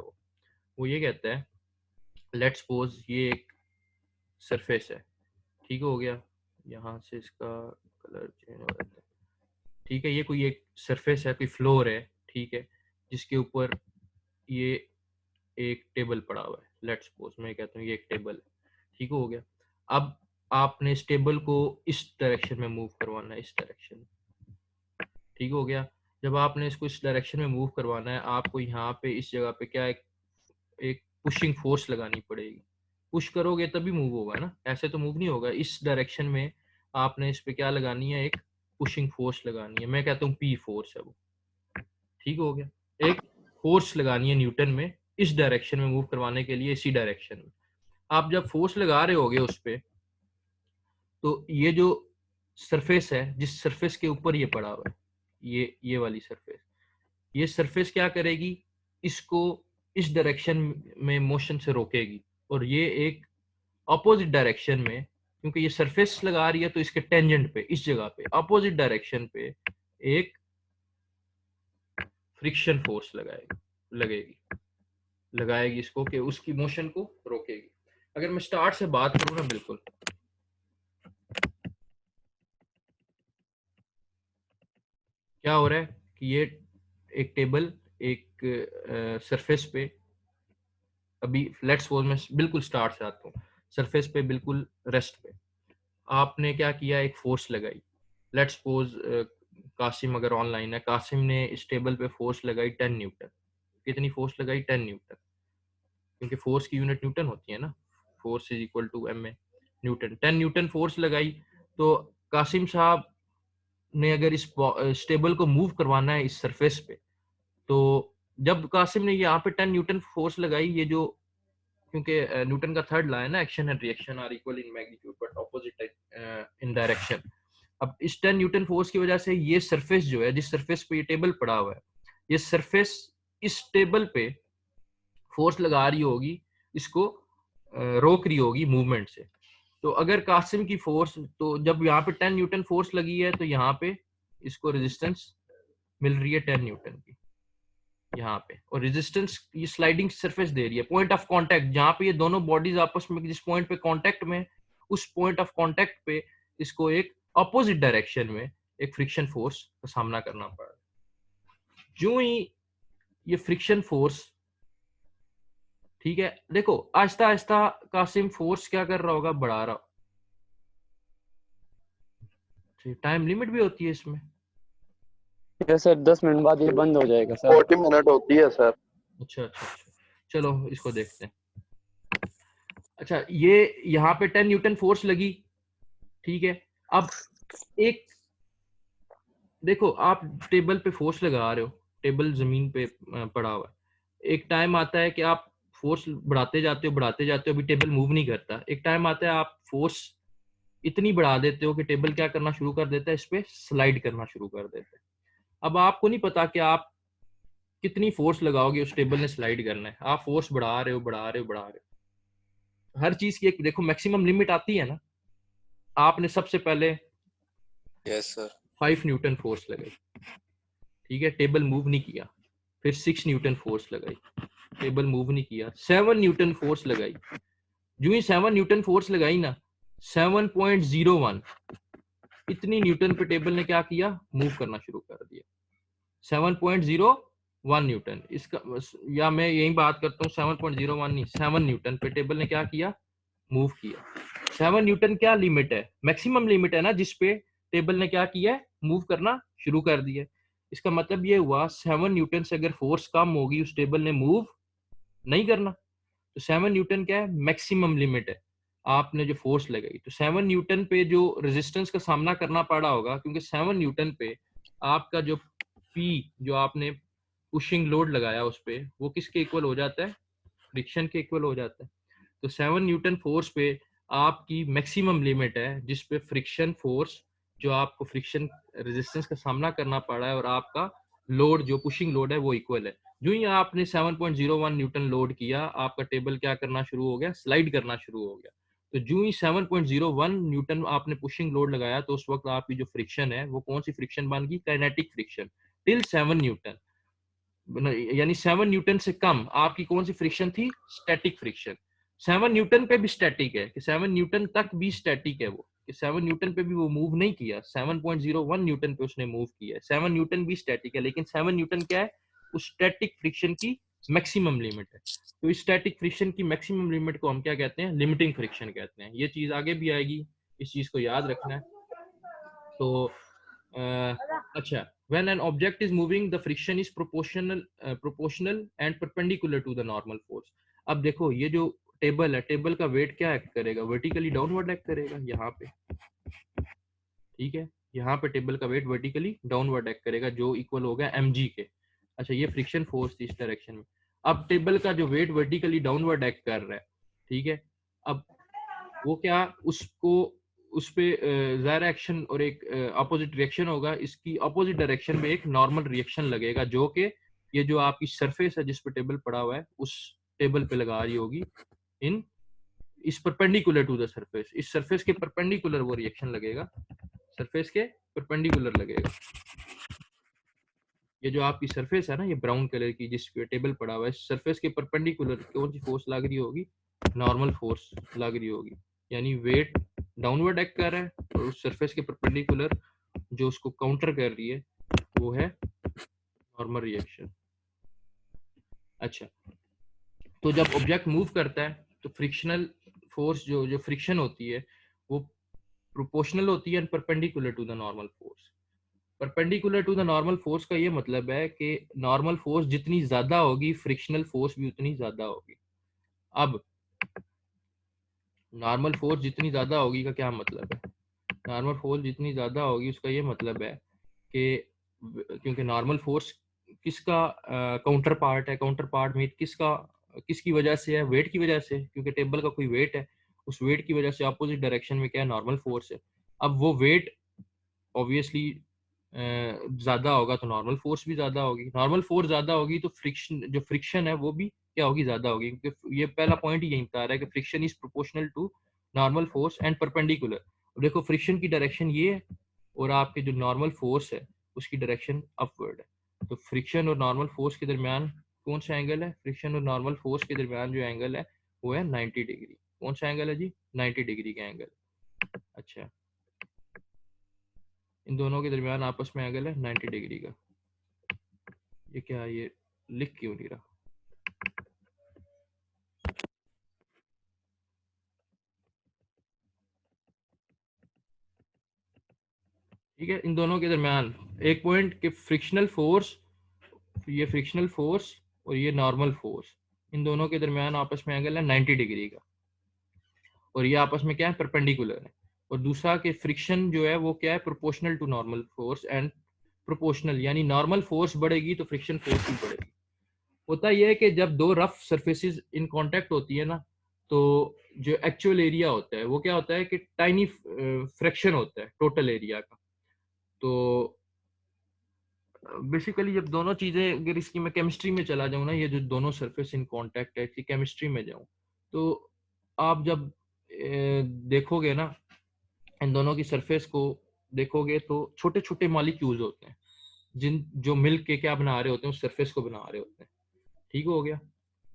S1: वो ये कहता है, लेट्स सपोज ये एक सरफेस है, ठीक हो गया, यहाँ से इसका कलर चेंज हो जाता है। ठीक है, ये कोई एक सरफेस है, कोई फ्लोर है, ठीक है, जिसके ऊपर ये एक टेबल पड़ा हुआ है। लेट्स सपोज मैं कहता हूँ ये एक टेबल है, ठीक हो गया। अब आपने इस टेबल को इस डायरेक्शन में मूव करवाना है, इस डायरेक्शन में, ठीक हो गया। जब आपने इसको इस डायरेक्शन में मूव करवाना है, आपको यहाँ पे इस जगह पे क्या एक पुशिंग फोर्स लगानी पड़ेगी। पुश करोगे तभी मूव होगा ना, ऐसे तो मूव नहीं होगा। इस डायरेक्शन में आपने इस पे क्या लगानी है? एक पुशिंग फोर्स लगानी है। मैं कहता हूँ पी फोर्स है वो, ठीक हो गया। एक फोर्स लगानी है न्यूटन में इस डायरेक्शन में मूव करवाने के लिए, इसी डायरेक्शन में। आप जब फोर्स लगा रहे होगे उस पे, तो ये जो सरफेस है, जिस सरफेस के ऊपर ये पड़ा हुआ है, ये वाली सरफेस, ये सरफेस क्या करेगी? इसको इस डायरेक्शन में मोशन से रोकेगी, और ये एक अपोजिट डायरेक्शन में, क्योंकि ये सरफेस लगा रही है तो इसके टेंजेंट पे, इस जगह पे अपोजिट डायरेक्शन पे एक फ्रिक्शन फोर्स लगाएगी इसको, कि उसकी मोशन को रोकेगी। अगर मैं स्टार्ट से बात करूं ना, बिल्कुल क्या हो रहा है कि ये एक टेबल एक सरफेस पे, अभी लेट्स सपोज मैं बिल्कुल स्टार्ट से आता हूँ, सरफेस पे बिल्कुल रेस्ट पे आपने क्या किया? एक फोर्स लगाई। लेट्स सपोज कासिम अगर ऑनलाइन है, कासिम ने इस टेबल पे फोर्स लगाई 10 न्यूटन। कितनी फोर्स लगाई? 10 न्यूटन, क्योंकि फोर्स की यूनिट न्यूटन होती है ना, force is equal to M A newton. 10 newton force लगाई। तो कासिम साहब ने अगर इस टेबल को मूव करवाना है इस सरफेस पे, तो जब कासिम ने यहाँ पे 10 न्यूटन फोर्स लगाई, ये जो, क्योंकि न्यूटन का थर्ड लॉ है ना, action and reaction are equal in magnitude but opposite in direction. अब इस 10 न्यूटन फोर्स की वजह से ये सरफेस जो है, जिस सरफेस पे ये टेबल पड़ा हुआ है, ये सरफेस इस टेबल पे फोर्स लगा रही होगी, इसको रोक रही होगी मूवमेंट से। तो अगर कासिम की फोर्स, तो जब यहाँ पे 10 न्यूटन फोर्स लगी है, तो यहाँ पे इसको रेजिस्टेंस मिल रही है 10 न्यूटन की यहाँ पे, और रेजिस्टेंस ये स्लाइडिंग सरफेस दे रही है। पॉइंट ऑफ कांटेक्ट जहाँ पे ये दोनों बॉडीज आपस में जिस पॉइंट पे कांटेक्ट में, उस पॉइंट ऑफ कांटेक्ट पे इसको एक अपोजिट डायरेक्शन में एक फ्रिक्शन फोर्स का सामना करना पड़ रहा है। जो ही ये फ्रिक्शन फोर्स, ठीक है, देखो आहिस्ता आहिस्ता कासिम फोर्स क्या कर रहा होगा? बढ़ा रहा। टाइम लिमिट भी होती है इसमें?
S3: यस सर, 10 मिनट बाद ये बंद हो जाएगा सर।
S5: 40 मिनट होती है सर।
S1: अच्छा, चलो इसको देखते हैं। अच्छा, ये यहाँ पे 10 न्यूटन फोर्स लगी, ठीक है। अब एक देखो, आप टेबल पे फोर्स लगा रहे हो, टेबल जमीन पे पड़ा हुआ है। एक टाइम आता है कि आप फोर्स बढ़ाते जाते हो, अभी टेबल मूव नहीं करता। एक टाइम आता है आप फोर्स इतनी बढ़ा देते हो कि टेबल क्या करना शुरू कर देता है? इस पे स्लाइड करना शुरू कर देता है। अब आपको नहीं पता कि आप कितनी फोर्स लगाओगे उस टेबल ने स्लाइड करना है, आप फोर्स बढ़ा रहे हो बढ़ा रहे हो बढ़ा रहे हो। हर चीज की एक देखो मैक्सिमम लिमिट आती है ना। आपने सबसे पहले
S6: यस सर
S1: 5 न्यूटन फोर्स लगाई, ठीक है, टेबल मूव नहीं किया। फिर 6 न्यूटन फोर्स लगाई, टेबल मूव नहीं किया। 7 न्यूटन फोर्स लगाई, जो ही 7 न्यूटन फोर्स लगाई ना, 7.01 इतनी न्यूटन पे टेबल ने क्या किया, मूव करना शुरू कर दिया। 7.01 न्यूटन, इसका या मैं यही बात करता हूँ 7.01 नहीं, 7 न्यूटन पे टेबल ने क्या किया, मूव किया। 7 न्यूटन क्या लिमिट है, मैक्सिमम लिमिट है ना, जिसपे टेबल ने क्या किया, मूव करना शुरू कर दिया। इसका मतलब ये हुआ 7 न्यूटन से अगर फोर्स कम होगी उस टेबल ने मूव नहीं करना। तो 7 न्यूटन क्या है, मैक्सिमम लिमिट है आपने जो फोर्स लगाई। तो 7 न्यूटन पे जो रेजिस्टेंस का सामना करना पड़ा होगा, क्योंकि 7 न्यूटन पे आपका जो पी जो आपने पुशिंग लोड लगाया उस पे, वो किसके इक्वल हो जाता है, फ्रिक्शन के इक्वल हो जाता है। तो 7 न्यूटन फोर्स पे आपकी मैक्सिमम लिमिट है, जिस पे फ्रिक्शन फोर्स जो आपको फ्रिक्शन रेजिस्टेंस का सामना करना पड़ा है और आपका लोड जो पुशिंग लोड है वो इक्वल है। जो ही आपने 7.01 न्यूटन लोड किया, आपका टेबल क्या करना शुरू हो गया, स्लाइड करना शुरू हो गया। तो जो ही 7.01 न्यूटन आपने पुशिंग लोड लगाया, तो उस वक्त आपकी जो फ्रिक्शन है वो कौन सी फ्रिक्शन बन गई, काइनेटिक फ्रिक्शन टिल 7 न्यूटन। यानी 7 न्यूटन से कम आपकी कौन सी फ्रिक्शन थी, स्टैटिक फ्रिक्शन। 7 न्यूटन पे भी स्टैटिक है कि 7 न्यूटन तक भी स्टैटिक है वो, कि 7 न्यूटन पे भी वो मूव नहीं किया, 7.01 न्यूटन पे उसने मूव किया है। 7 न्यूटन भी स्टैटिक है, लेकिन 7 न्यूटन क्या है, उस स्टैटिक फ्रिक्शन की मैक्सिमम लिमिट है। तो इस स्टैटिक फ्रिक्शन की मैक्सिमम लिमिट को हम क्या कहते हैं, लिमिटिंग फ्रिक्शन कहते हैं। ये चीज आगे भी आएगी, इस चीज को याद रखना है। तो अच्छा, when an object is moving the friction is proportional and perpendicular to the normal force। अब देखो ये जो टेबल है, टेबल का वेट क्या एक्ट करेगा, वर्टिकली डाउनवर्ड एक्ट करेगा यहाँ पे, ठीक है, यहाँ पे टेबल का वेट वर्टिकली डाउनवर्ड एक्ट करेगा, जो इक्वल हो गया mg के। अच्छा, ये फ्रिक्शन फोर्स थी इस डायरेक्शन में। अब टेबल का जो वेट वर्टिकली डाउनवर्ड एक्ट कर रहा है, ठीक है, अब वो क्या, उसको उस पे ज़ाहिर एक्शन और एक अपोजिट रिएक्शन होगा। इसकी अपोजिट डायरेक्शन में एक नॉर्मल रिएक्शन लगेगा, जो कि ये जो आपकी सरफेस है जिस पे टेबल पड़ा हुआ है उस टेबल पे लगा रही होगी, इन इस परपेंडिकुलर टू द सरफेस, इस सरफेस के परपेंडिकुलर वो रिएक्शन लगेगा, सरफेस के परपेंडिकुलर लगेगा। ये जो आपकी सरफेस है ना, ये ब्राउन कलर की जिस पे टेबल पड़ा हुआ है, सरफेस के परपेंडिकुलर कौन सी फोर्स लग रही होगी, नॉर्मल फोर्स लग रही होगी। यानी वेट डाउनवर्ड एक्ट कर रहा है और उस सरफेस के परपेंडिकुलर जो उसको काउंटर कर रही है वो है नॉर्मल रिएक्शन। अच्छा, तो जब ऑब्जेक्ट मूव करता है तो फ्रिक्शनल फोर्स जो फ्रिक्शन होती है वो प्रोपोर्शनल होती है and perpendicular to the normal force. Perpendicular to the normal force का ये मतलब है कि नॉर्मल फोर्स जितनी ज्यादा होगी, फ्रिक्शनल फोर्स भी उतनी ज्यादा होगी। अब नॉर्मल फोर्स जितनी ज्यादा होगी का क्या मतलब है, नॉर्मल फोर्स जितनी ज्यादा होगी उसका ये मतलब है कि क्योंकि नॉर्मल फोर्स किसका काउंटर पार्ट है, काउंटर पार्ट में किसकी वजह से है, वेट की वजह से, क्योंकि टेबल का कोई वेट है, उस वेट की वजह से अपोजिट डायरेक्शन में क्या है, नॉर्मल फोर्स है। अब वो वेट ऑब्वियसली ज्यादा होगा तो नॉर्मल फोर्स भी ज्यादा होगी, नॉर्मल फोर्स ज्यादा होगी तो फ्रिक्शन है वो भी क्या होगी, ज्यादा होगी, क्योंकि ये पहला पॉइंट ही यही बता रहा है कि friction is proportional to normal force and perpendicular. देखो फ्रिक्शन की डायरेक्शन ये है और आपके जो नॉर्मल फोर्स है उसकी डायरेक्शन अपवर्ड है। तो फ्रिक्शन और नॉर्मल फोर्स के दरमियान कौन सा एंगल है, फ्रिक्शन और नॉर्मल फोर्स के दरमियान जो एंगल है वो है 90 डिग्री। कौन सा एंगल है जी, 90 डिग्री का एंगल। अच्छा, इन दोनों के दरमियान आपस में एंगल है 90 डिग्री का। ये क्या है, ये लिख क्यों नहीं रहा, ठीक है, इन दोनों के दरमियान एक पॉइंट के फ्रिक्शनल फोर्स, ये फ्रिक्शनल फोर्स और ये नॉर्मल फोर्स, इन दोनों के दरमियान आपस में एंगल है 90 डिग्री का, और ये आपस में क्या है, परपेंडिकुलर है। और दूसरा कि फ्रिक्शन जो है वो क्या है, proportional to normal force and proportional, यानी नॉर्मल फोर्स बढ़ेगी तो फ्रिक्शन फोर्स भी बढ़ेगी। होता यह है कि जब दो रफ सरफेसेस इन कांटेक्ट होती है ना, तो जो एक्चुअल एरिया होता है वो क्या होता है कि टाइनी फ्रैक्शन होता है टोटल एरिया का। तो बेसिकली जब दोनों चीजें, अगर इसकी मैं केमिस्ट्री में चला जाऊँ ना, ये जो दोनों सरफेस इन कांटेक्ट है, इसकी केमिस्ट्री में जाऊँ, तो आप जब देखोगे ना इन दोनों की सरफेस को देखोगे, तो छोटे छोटे मॉलिक्यूल्स होते हैं जो मिल के क्या बना रहे होते हैं, उस सरफेस को बना रहे होते हैं। ठीक हो गया।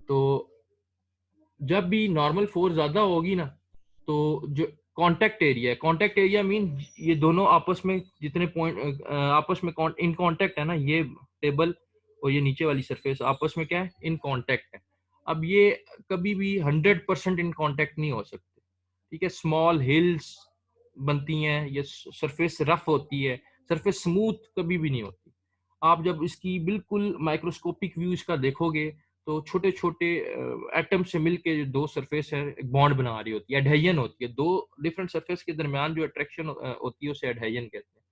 S1: तो जब भी नॉर्मल फोर्स ज्यादा होगी ना, तो जो कांटेक्ट एरिया मीन ये दोनों आपस में जितने पॉइंट आपस में इन कांटेक्ट है ना, ये टेबल और ये नीचे वाली सरफेस आपस में क्या है, इन कांटेक्ट है। अब ये कभी भी 100% इन कांटेक्ट नहीं हो सकते। ठीक है, स्मॉल हिल्स बनती हैं, ये सरफेस रफ होती है, सरफेस स्मूथ कभी भी नहीं होती। आप जब इसकी बिल्कुल माइक्रोस्कोपिक व्यू इसका देखोगे, तो छोटे छोटे एटम से मिलके जो दो सरफेस है एक बॉन्ड बना रही होती है, एडहेजन होती है। दो डिफरेंट सरफेस के दरमियान जो अट्रैक्शन होती है उसे एडहेजन कहते हैं।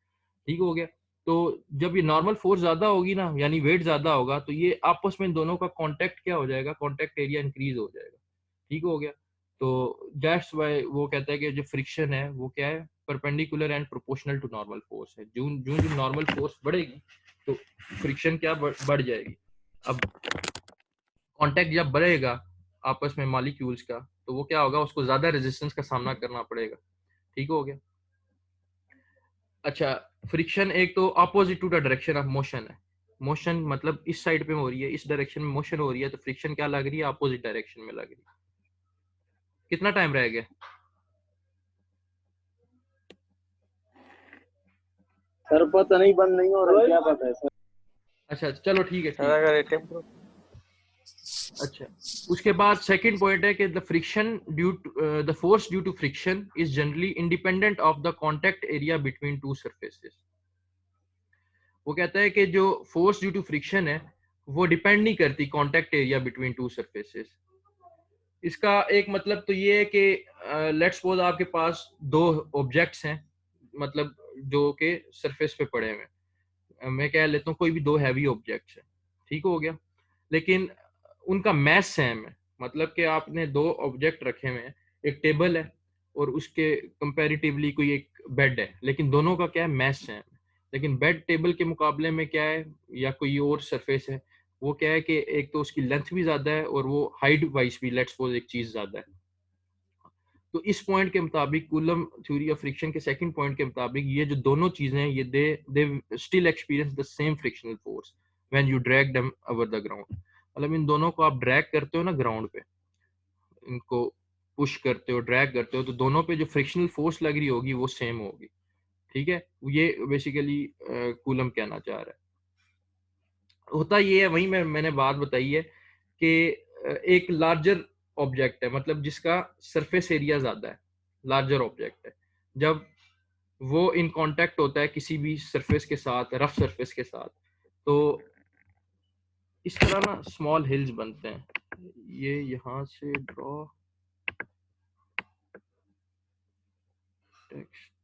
S1: ठीक हो गया। तो जब ये नॉर्मल फोर्स ज्यादा होगी ना, यानी वेट ज्यादा होगा, तो ये आपस में दोनों का कांटेक्ट क्या हो जाएगा, कांटेक्ट एरिया इंक्रीज हो जाएगा। ठीक हो गया। तो दैट्स व्हाई वो कहता है कि जो फ्रिक्शन है वो क्या है, perpendicular and proportional to normal force है। जो जो जो नॉर्मल फोर्स बढ़ेगी तो फ्रिक्शन क्या बढ़ जाएगी। अब कांटेक्ट जब बढ़ेगा आपस में मॉलिक्यूल्स का, तो वो क्या होगा, उसको ज्यादा रेजिस्टेंस का सामना करना पड़ेगा। ठीक हो गया। अच्छा, फ्रिक्शन एक तो opposite to the direction of motion है। मोशन मतलब इस साइड पे हो रही है, इस डायरेक्शन में मोशन हो रही है, तो फ्रिक्शन क्या लग रही है, अपोजिट डायरेक्शन में लग रही है। कितना टाइम रह गया?
S3: सर पता नहीं, बंद नहीं हो रहा है, क्या पता है सर।
S1: अच्छा चलो ठीक है,
S6: सर
S1: ठीक है।
S6: अगर टेम्परो
S1: अच्छा, उसके बाद सेकंड पॉइंट है कि the friction due the force due to friction is generally independent of the contact area between two surfaces. वो कहता है कि जो फोर्स ड्यू टू फ्रिक्शन है वो डिपेंड नहीं करती contact area between two surfaces. इसका एक मतलब तो ये है कि लेट्स सपोज आपके पास दो ऑब्जेक्ट्स हैं, मतलब जो के सरफेस पे पड़े हुए हैं। मैं कह लेता हूँ कोई भी दो हैवी ऑब्जेक्ट्स हैं। ठीक हो गया। लेकिन उनका मैथ सेम है, मतलब कि आपने दो ऑब्जेक्ट रखे हुए हैं, एक टेबल है और उसके कंपैरेटिवली कोई एक बेड है, लेकिन दोनों का क्या है, मैथ सेम है। लेकिन बेड टेबल के मुकाबले में क्या है, या कोई और सरफेस है, वो क्या है कि एक तो उसकी लेंथ भी ज्यादा है और वो हाइट वाइज भी लेट्स सपोज एक चीज ज्यादा है। तो इस पॉइंट के मुताबिक, कूलम थ्योरी ऑफ फ्रिक्शन के सेकंड पॉइंट के मुताबिक, ये जो दोनों चीजें हैं ये they still experience the same frictional force when you drag them over the ground. मतलब इन दोनों को आप ड्रैग करते हो ना ग्राउंड पे, इनको पुश करते हो, ड्रैग करते हो, तो दोनों पे जो फ्रिक्शनल फोर्स लग रही होगी वो सेम होगी। ठीक है, ये बेसिकली कूलम कहना चाह रहा है। होता ये है, वही मैंने बात बताई है कि एक लार्जर ऑब्जेक्ट है, मतलब जिसका सरफेस एरिया ज्यादा है, लार्जर ऑब्जेक्ट है, जब वो इन कांटेक्ट होता है किसी भी सरफेस के साथ, रफ सरफेस के साथ, तो इस तरह ना स्मॉल हिल्स बनते हैं। ये यहाँ से ड्रॉ टेक्स्ट।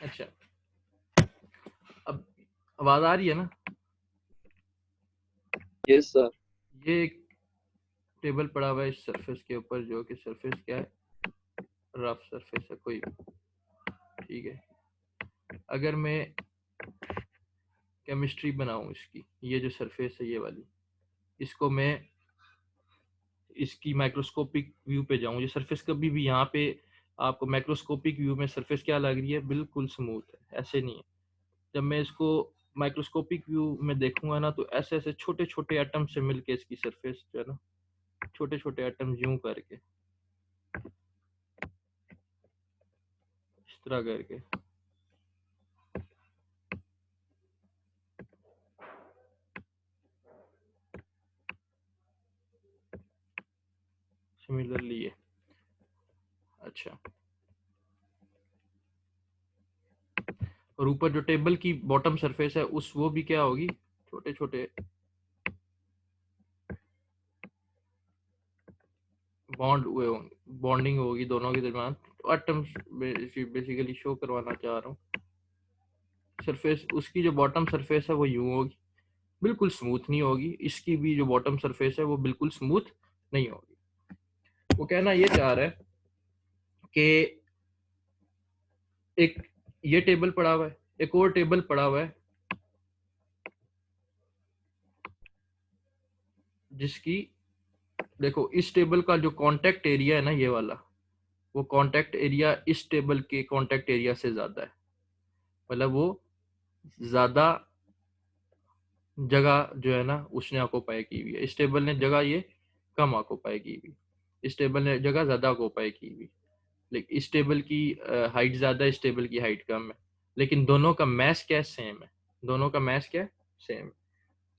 S1: अच्छा, अब आवाज आ रही है ना?
S3: Yes sir.
S1: ये एक टेबल पड़ा हुआ है इस सरफेस के ऊपर, जो कि सरफेस क्या है, रफ सरफेस है कोई भी। ठीक है, अगर मैं केमिस्ट्री बनाऊं इसकी, ये जो सरफेस है ये वाली, इसको मैं इसकी माइक्रोस्कोपिक व्यू पे जाऊं, ये सरफेस कभी भी यहाँ पे आपको माइक्रोस्कोपिक व्यू में सरफेस क्या लग रही है, बिल्कुल स्मूथ है, ऐसे नहीं है। जब मैं इसको माइक्रोस्कोपिक व्यू में देखूंगा ना, तो ऐसे ऐसे छोटे छोटे एटम से मिलके इसकी सरफेस जो है ना, छोटे छोटे एटम यूं करके तरह करके। सिमिलरली ये अच्छा, और ऊपर जो टेबल की बॉटम सरफेस है उस वो भी क्या होगी, छोटे छोटे बॉन्ड हुए होंगे, बॉन्डिंग होगी दोनों के दरमियान। एटम्स बेसिकली शो करवाना चाह रहा हूँ। सरफेस उसकी जो बॉटम सरफेस है वो यूं होगी, बिल्कुल स्मूथ नहीं होगी। इसकी भी जो बॉटम सरफेस है वो बिल्कुल स्मूथ नहीं होगी। वो कहना ये चाह रहा है कि एक ये टेबल पड़ा हुआ है, एक और टेबल पड़ा हुआ है जिसकी देखो इस टेबल का जो कांटेक्ट एरिया है ना ये वाला, वो कांटेक्ट एरिया इस टेबल के कांटेक्ट एरिया से ज्यादा है। मतलब वो ज्यादा जगह जो है ना उसने ऑक्यूपाई की हुई है। इस टेबल ने जगह ये कम ऑक्यूपाई की हुई, इस टेबल ने जगह ज्यादा ऑक्यूपाई की हुई। लेकिन इस टेबल की हाइट ज्यादा है, इस टेबल की हाइट कम है, लेकिन दोनों का मैस क्या सेम है, दोनों का मैस क्या सेम है।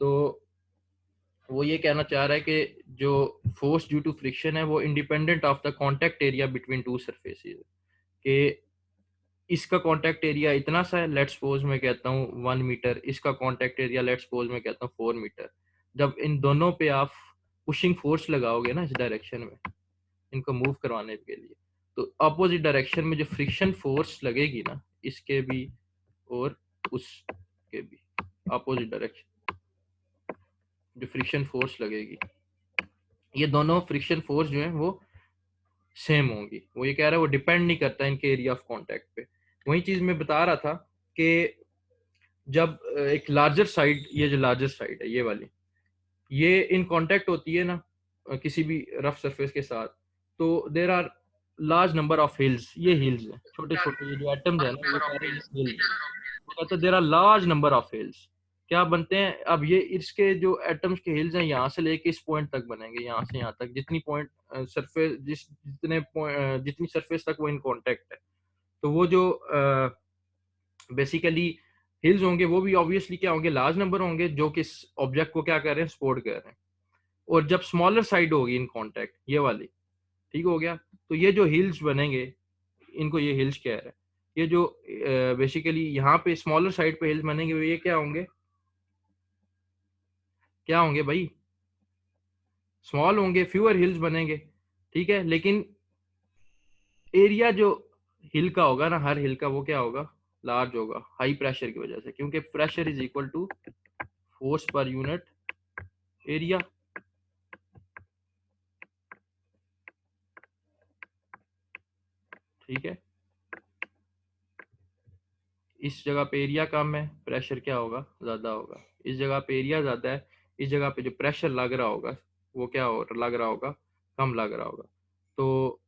S1: तो वो ये कहना चाह रहा है कि जो फोर्स ड्यू टू फ्रिक्शन है वो independent of the contact area between two surfaces, कि इसका कांटेक्ट एरिया इतना सा है, लेट्स सपोज मैं कहता हूँ 1 मीटर, इसका कांटेक्ट एरिया लेट्स सपोज मैं कहता हूँ 4 मीटर। जब इन दोनों पे आप पुशिंग फोर्स लगाओगे ना इस डायरेक्शन में इनको मूव करवाने के लिए, तो अपोजिट डायरेक्शन में जो फ्रिक्शन फोर्स लगेगी ना इसके भी और उसके भी अपोजिट डायरेक्शन जो फ्रिक्शन फोर्स लगेगी, ये दोनों फ्रिक्शन फोर्स जो है वो सेम होंगी। वो ये कह रहा है वो डिपेंड नहीं करता इनके एरिया ऑफ कांटेक्ट पे। वही चीज मैं बता रहा था कि जब एक लार्जर साइड, ये जो लार्जर साइड है ये वाली, ये इन कांटेक्ट होती है ना किसी भी रफ सरफेस के साथ, तो there are large number of hills. ये हिल्स हैं छोटे छोटे, ये जो एटम्स है ना ये सारे हिल्स। वो कहते हैं there are large number of hills. क्या बनते हैं अब ये, इसके जो एटम्स के हिल्स हैं यहाँ से लेके इस पॉइंट तक बनेंगे, यहाँ से यहाँ तक जितनी पॉइंट सरफेस जितने जितनी सरफेस तक वो इन कांटेक्ट है। तो वो जो बेसिकली हिल्स होंगे वो भी ऑब्वियसली क्या होंगे, लार्ज नंबर होंगे जो कि ऑब्जेक्ट को क्या कर रहे हैं, सपोर्ट कर रहे हैं। और जब स्मॉलर साइड होगी इन कांटेक्ट ये वाली, ठीक हो गया, तो ये जो हिल्स बनेंगे इनको ये हिल्स कह रहे हैं। ये जो बेसिकली यहाँ पे स्मॉलर साइड पे हिल्स बनेंगे ये क्या होंगे, क्या होंगे भाई, स्मॉल होंगे, फ्यूअर हिल्स बनेंगे, ठीक है। लेकिन एरिया जो हिल का होगा ना, हर हिल का वो क्या होगा, लार्ज होगा, हाई प्रेशर की वजह से, क्योंकि pressure is equal to force per unit area. ठीक है, इस जगह पे एरिया कम है, प्रेशर क्या होगा, ज्यादा होगा। इस जगह पे एरिया ज्यादा है, इस जगह पे जो प्रेशर लग रहा होगा वो क्या हो लग रहा होगा, कम लग रहा होगा। तो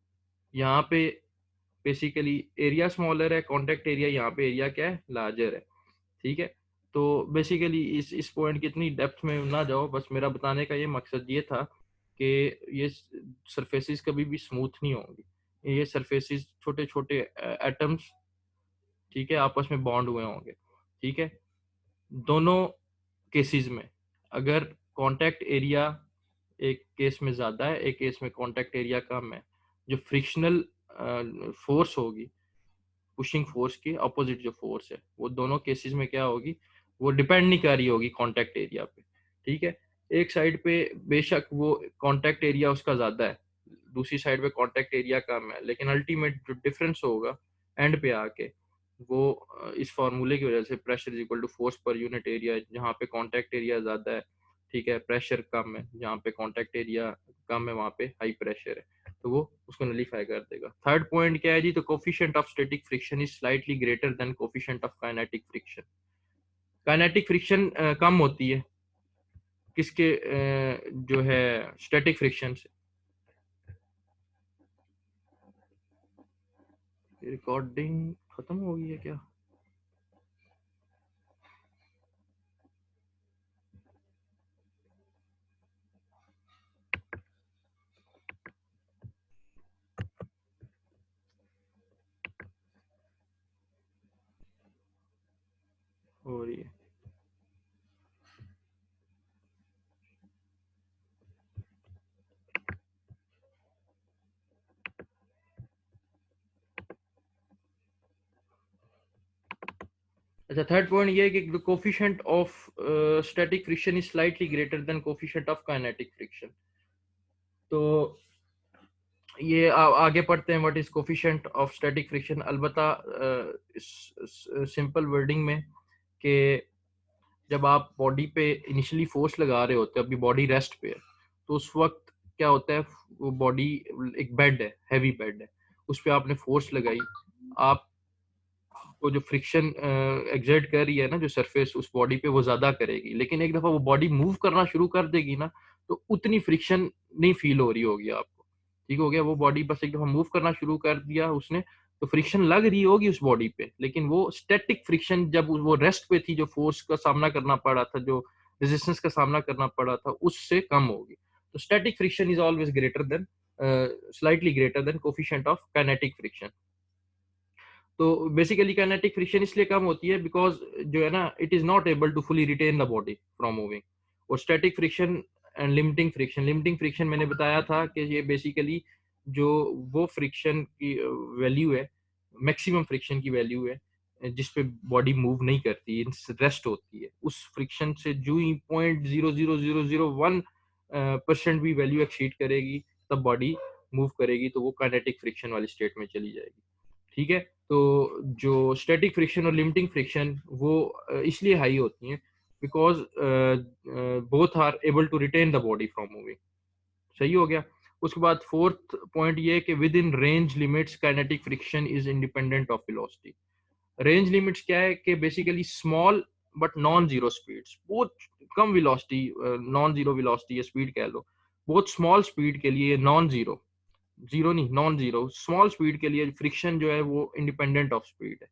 S1: यहाँ पे बेसिकली एरिया स्मॉलर है, कॉन्टेक्ट एरिया यहाँ पे एरिया क्या है, लार्जर है। ठीक है, तो बेसिकली इस पॉइंट की इतनी डेप्थ में ना जाओ, बस मेरा बताने का ये मकसद ये था कि ये सरफेसेस कभी भी स्मूथ नहीं होंगी। ये सरफेसेस छोटे छोटे एटम्स, ठीक है, आपस में बॉन्ड हुए होंगे। ठीक है, दोनों केसेस में अगर कांटेक्ट एरिया एक केस में ज्यादा है, एक केस में कांटेक्ट एरिया कम है, जो फ्रिक्शनल फोर्स होगी पुशिंग फोर्स की अपोजिट जो फोर्स है वो दोनों केसेस में क्या होगी, वो डिपेंड नहीं कर रही होगी कांटेक्ट एरिया पे। ठीक है, एक साइड पे बेशक वो कांटेक्ट एरिया उसका ज्यादा है, दूसरी साइड पे कांटेक्ट एरिया कम है, लेकिन अल्टीमेट जो डिफरेंस होगा एंड पे आके वो इस फार्मूले की वजह से pressure is equal to force per unit area, जहाँ पे कांटेक्ट एरिया ज्यादा है, ठीक है, प्रेशर कम है, जहाँ पे कांटेक्ट एरिया कम है वहाँ पे हाई प्रेशर है, तो वो उसको नलीफाई कर देगा। थर्ड पॉइंट क्या है जी, तो coefficient of static friction is slightly greater than coefficient of kinetic friction. Kinetic friction कम होती है किसके जो है स्टैटिक फ्रिक्शन से। रिकॉर्डिंग खत्म हो गई है क्या? हो रही है। अच्छा, थर्ड पॉइंट ये है कि the coefficient of static friction is slightly greater than coefficient of kinetic friction. तो ये आगे पढ़ते हैं what is coefficient of static friction. अलबत्ता सिंपल वर्डिंग में कि जब आप बॉडी पे इनिशियली फोर्स लगा रहे होते हैं, अभी बॉडी रेस्ट पे है, तो उस वक्त क्या होता है, वो बॉडी एक बेड है, हैवी बेड है, उस पर आपने फोर्स लगाई, आप को जो फ्रिक्शन एग्जर्ट कर रही है ना जो सरफेस उस बॉडी पे, वो ज्यादा करेगी। लेकिन एक दफा वो बॉडी मूव करना शुरू कर देगी ना, तो उतनी फ्रिक्शन नहीं फील हो रही होगी आपको। ठीक हो गया, वो बॉडी बस एक दफा मूव करना शुरू कर दिया उसने, तो फ्रिक्शन लग रही होगी उस बॉडी पे, लेकिन वो स्टैटिक फ्रिक्शन जब वो रेस्ट पे थी, जो फोर्स का सामना करना पड़ा था, जो रेजिस्टेंस का सामना करना पड़ा था, उससे कम होगी। तो static friction is always greater than, slightly greater than coefficient of kinetic friction. तो बेसिकली काइनेटिक फ्रिक्शन इसलिए कम होती है बिकॉज जो है ना, it is not able to fully retain the body from moving. और static friction and limiting friction मैंने बताया था कि ये बेसिकली जो वो फ्रिक्शन की वैल्यू है, मैक्सिमम फ्रिक्शन की वैल्यू है जिस पे बॉडी मूव नहीं करती, रेस्ट होती है, उस फ्रिक्शन से जो ही 0.00001% भी वैल्यू एक्सीड करेगी तब बॉडी मूव करेगी, तो वो काइनेटिक फ्रिक्शन वाली स्टेट में चली जाएगी। ठीक है, तो जो स्टैटिक फ्रिक्शन और लिमिटिंग फ्रिक्शन वो इसलिए हाई होती हैं because both are able to retain the body from moving. सही हो गया। उसके बाद फोर्थ पॉइंट ये कि within range limits kinetic friction is independent of velocity. Range limits क्या है कि basically small but non zero speeds, बहुत कम वेलोसिटी, नॉन जीरो वेलोसिटी या स्पीड कह लो, बहुत स्मॉल स्पीड के लिए नॉन जीरो, जीरो नहीं नॉन जीरो, स्मॉल स्पीड के लिए फ्रिक्शन जो है वो इंडिपेंडेंट ऑफ स्पीड है।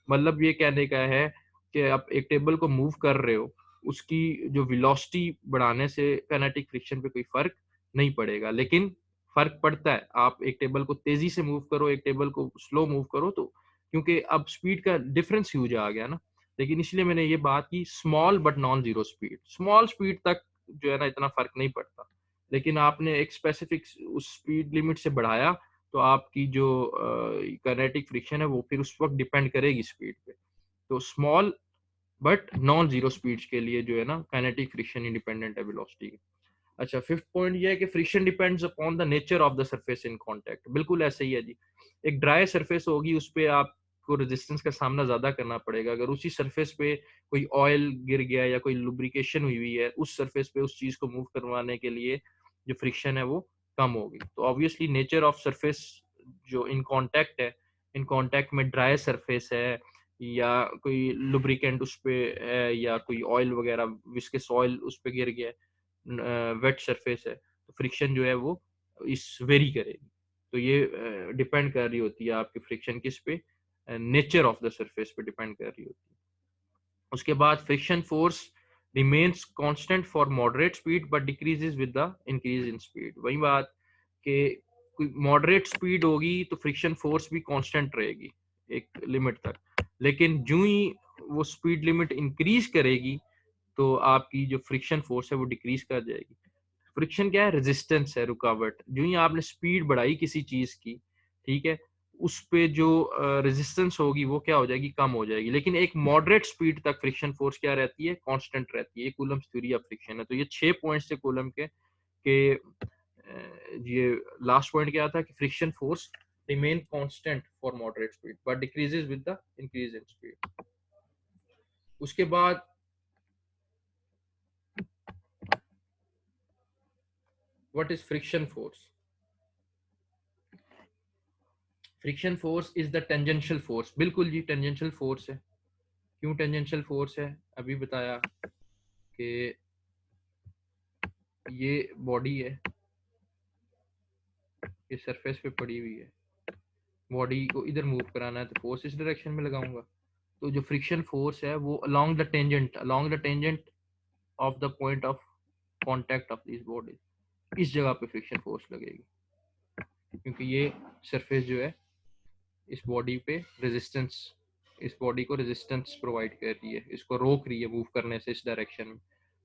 S1: मतलब ये कहने का है कि आप एक टेबल को मूव कर रहे हो, उसकी जो वेलोसिटी बढ़ाने से काइनेटिक फ्रिक्शन पे कोई फर्क नहीं पड़ेगा, लेकिन फर्क पड़ता है आप एक टेबल को तेजी से मूव करो, एक टेबल को स्लो मूव करो, तो क्योंकि अब स्पीड का डिफरेंस ह्यूज आ गया ना। लेकिन इसलिए मैंने ये बात की small but non zero speed, small speed तक जो है ना इतना फर्क नहीं पड़ता, लेकिन आपने एक स्पेसिफिक उस स्पीड लिमिट से बढ़ाया तो आपकी जो काइनेटिक फ्रिक्शन है वो फिर उस वक्त डिपेंड करेगी स्पीड पे। तो small but non zero speeds के लिए जो है ना काइनेटिक फ्रिक्शन इंडिपेंडेंट है वेलोसिटी की। अच्छा, फिफ्थ पॉइंट ये है कि friction depends upon the nature of the surface in contact. बिल्कुल ऐसे ही है जी। एक ड्राई सरफेस होगी, उस पे आपको रेजिस्टेंस का सामना ज्यादा करना पड़ेगा। अगर उसी सरफेस पे कोई ऑयल गिर गया या कोई लुब्रिकेशन हुई है, उस सरफेस पे उस चीज को मूव करवाने के लिए जो फ्रिक्शन है वो कम होगी। तो ऑब्वियसली नेचर ऑफ सरफेस जो इन कांटेक्ट है, इन कांटेक्ट में ड्राई सरफेस है या कोई लुब्रिकेंट उस पे है या कोई ऑयल वगैरह विस्कस ऑयल उस पे गिर गया, वेट सरफेस है, तो फ्रिक्शन जो है वो इस वेरी करेगी। तो ये डिपेंड कर रही होती है आपकी फ्रिक्शन किस पे, नेचर ऑफ द सरफेस पे डिपेंड कर रही होती है। उसके बाद friction force remains constant for moderate speed but decreases with the increase in speed. वही बात कि कोई मॉडरेट स्पीड होगी तो फ्रिक्शन फोर्स भी कांस्टेंट रहेगी एक लिमिट तक, लेकिन जो ही वो स्पीड लिमिट इंक्रीज करेगी तो आपकी जो फ्रिक्शन फोर्स है वो डिक्रीज कर जाएगी। फ्रिक्शन क्या है, रेजिस्टेंस है, रुकावट। जो ही आपने स्पीड बढ़ाई किसी चीज की, ठीक है, उस पे जो रेजिस्टेंस होगी वो क्या हो जाएगी, कम हो जाएगी। लेकिन एक मॉडरेट स्पीड तक फ्रिक्शन फोर्स क्या रहती है, कांस्टेंट रहती है। कूलम्स थ्योरी ऑफ फ्रिक्शन है। तो ये 6 पॉइंट्स थे कूलम के ये लास्ट पॉइंट क्या था कि friction force remain constant for moderate speed but decreases with the increase in speed. उसके बाद what is friction force? Friction force is the tangential force. बिल्कुल जी, टेंजेंशियल फोर्स है। क्यों टेंजेंशियल फोर्स है, अभी बताया कि ये बॉडी है, ये सरफेस पे पड़ी हुई है, बॉडी को इधर मूव कराना है तो फोर्स इस डायरेक्शन में लगाऊंगा। तो जो फ्रिक्शन फोर्स है वो along the tangent of the point of contact of this body, इस जगह पे फ्रिक्शन फोर्स लगेगी, क्योंकि ये सरफेस जो है इस बॉडी पे रेजिस्टेंस इस बॉडी को रेजिस्टेंस प्रोवाइड कर रही है, इसको रोक रही है मूव करने से इस डायरेक्शन में,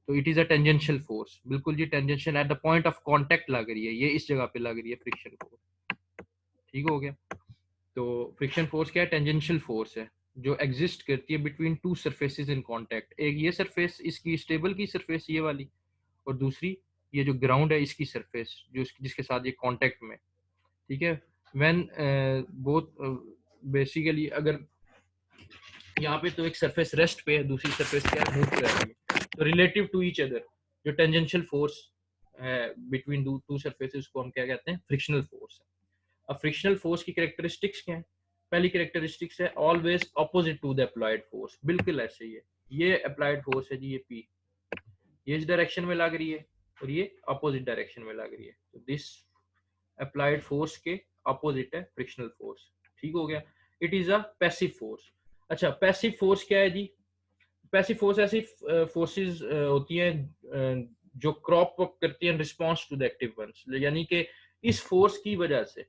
S1: तो it is a tangential force. बिल्कुल ये tangential at the point of contact लग रही है, ये इस जगह पे लग रही है फ्रिक्शन फोर्स। ठीक हो गया। तो फ्रिक्शन फोर्स क्या है? टेंजेंशियल फोर्स है जो एग्जिस्ट करती है between two surfaces in contact. एक ये सरफेस, इसकी स्टेबल की सरफेस ये वाली, और दूसरी ये जो ग्राउंड है इसकी सरफेस जो जिसके साथ ये कांटेक्ट में। ठीक है। व्हेन बोथ बेसिकली अगर यहाँ पे तो एक सरफेस रेस्ट पे है, दूसरी सरफेस क्या है? मूव कर रही है, तो रिलेटिव टू ईच अदर जो टेंजेंशियल फोर्स है बिटवीन टू सरफेसेस को हम क्या कहते हैं? Frictional force. अब फ्रिक्शनल फोर्स की कैरेक्टरिस्टिक्स क्या है? पहली कैरेक्टरिस्टिक्स है always opposite to the applied force. बिल्कुल ऐसे ही है, ये अप्लाइड फोर्स है जी, ये पी, ये इस डायरेक्शन में लग रही है और ये अपोजिट डायरेक्शन में लग रही है, तो दिस अप्लाइड फोर्स के अपोजिट है फ्रिक्शनल फोर्स। ठीक हो गया। It is a passive force. अच्छा, पैसिव फोर्स क्या है जी? पैसिव फोर्स ऐसी फोर्सेस होती हैं जो क्रॉप अप करती हैं response to the active ones, यानी कि इस फोर्स की वजह से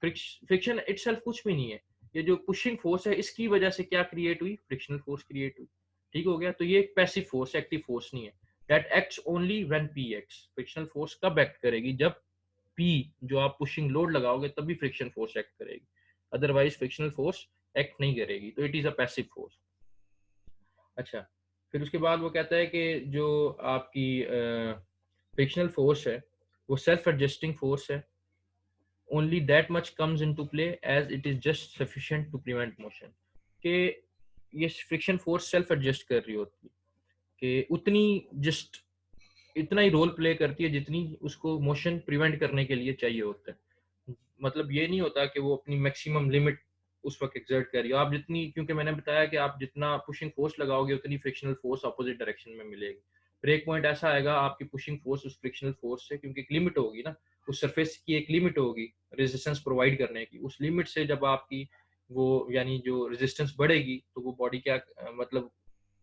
S1: फ्रिक्शन इटसेल्फ कुछ भी नहीं है, ये जो पुशिंग फोर्स है इसकी वजह से क्या क्रिएट हुई? फ्रिक्शनल फोर्स क्रिएट हुई। ठीक हो गया। तो ये एक पैसिव फोर्स, एक्टिव फोर्स नहीं है। That acts only when P acts. Frictional force कब एक्ट करेगी? जब पी जो आप पुशिंग लोड लगाओगे तभी फ्रिक्शन फोर्स एक्ट करेगी, अदरवाइज फ्रिक्शनल फोर्स एक्ट नहीं करेगी। तो it is a passive force. अच्छा, फिर उसके बाद वो कहता है कि जो आपकी फ्रिक्शनल फोर्स है वो सेल्फ एडजस्टिंग फोर्स है। Only that much comes into play as it is just sufficient to prevent motion. कि ये फ्रिक्शन फोर्स सेल्फ एडजस्ट कर रही होती है कि उतनी जस्ट इतना ही रोल प्ले करती है जितनी उसको मोशन प्रिवेंट करने के लिए चाहिए होता है। मतलब ये नहीं होता कि वो अपनी मैक्सिमम लिमिट उस वक्त एक्सर्ट कर रही हो। आप जितनी, क्योंकि मैंने बताया कि आप जितना पुशिंग फोर्स लगाओगे उतनी फ्रिक्शनल फोर्स अपोजिट डायरेक्शन में मिलेगी। फिर एक पॉइंट ऐसा आएगा आपकी पुशिंग फोर्स उस फ्रिक्शनल फोर्स से, क्योंकि एक लिमिट होगी ना, उस सरफेस की एक लिमिट होगी रेजिस्टेंस प्रोवाइड करने की, उस लिमिट से जब आपकी वो यानी जो रेजिस्टेंस बढ़ेगी तो वो बॉडी क्या मतलब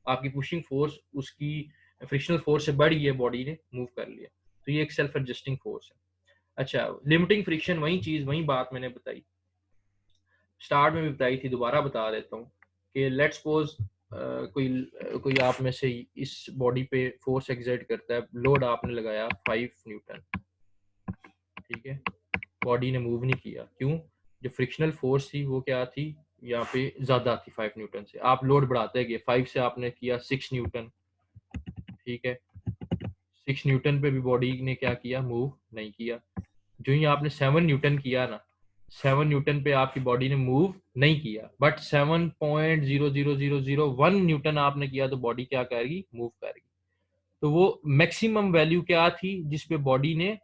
S1: आपकी पुशिंग फोर्स उसकी फ्रिक्शनल फोर्स से बढ़ गई है, बॉडी ने मूव कर लिया, तो ये एक सेल्फ एडजस्टिंग फोर्स है। अच्छा, लिमिटिंग फ्रिक्शन वही चीज, वही बात मैंने बताई, स्टार्ट में भी बताई थी, दोबारा बता देता हूँ कि लेट्स सपोज कोई आप में से इस बॉडी पे फोर्स एक्सर्ट करता है, लोड आपने लगाया 5 न्यूटन, ठीक है, बॉडी ने मूव नहीं किया, क्यों? जो फ्रिक्शनल फोर्स थी वो क्या थी? यहाँ पे ज्यादा थी 5 न्यूटन से। आप लोड बढ़ाते गए, 5 से आपने किया 6 न्यूटन, ठीक है, 6 न्यूटन पे भी बॉडी ने क्या किया? मूव नहीं किया। जो ही आपने 7 न्यूटन किया ना, 7 न्यूटन पे आपकी बॉडी ने मूव नहीं किया, बट 7.00001 न्यूटन आपने किया तो बॉडी क्या करेगी? मूव करेगी। तो वो मैक्सिमम वैल्यू क्या थी जिसपे बॉडी ने,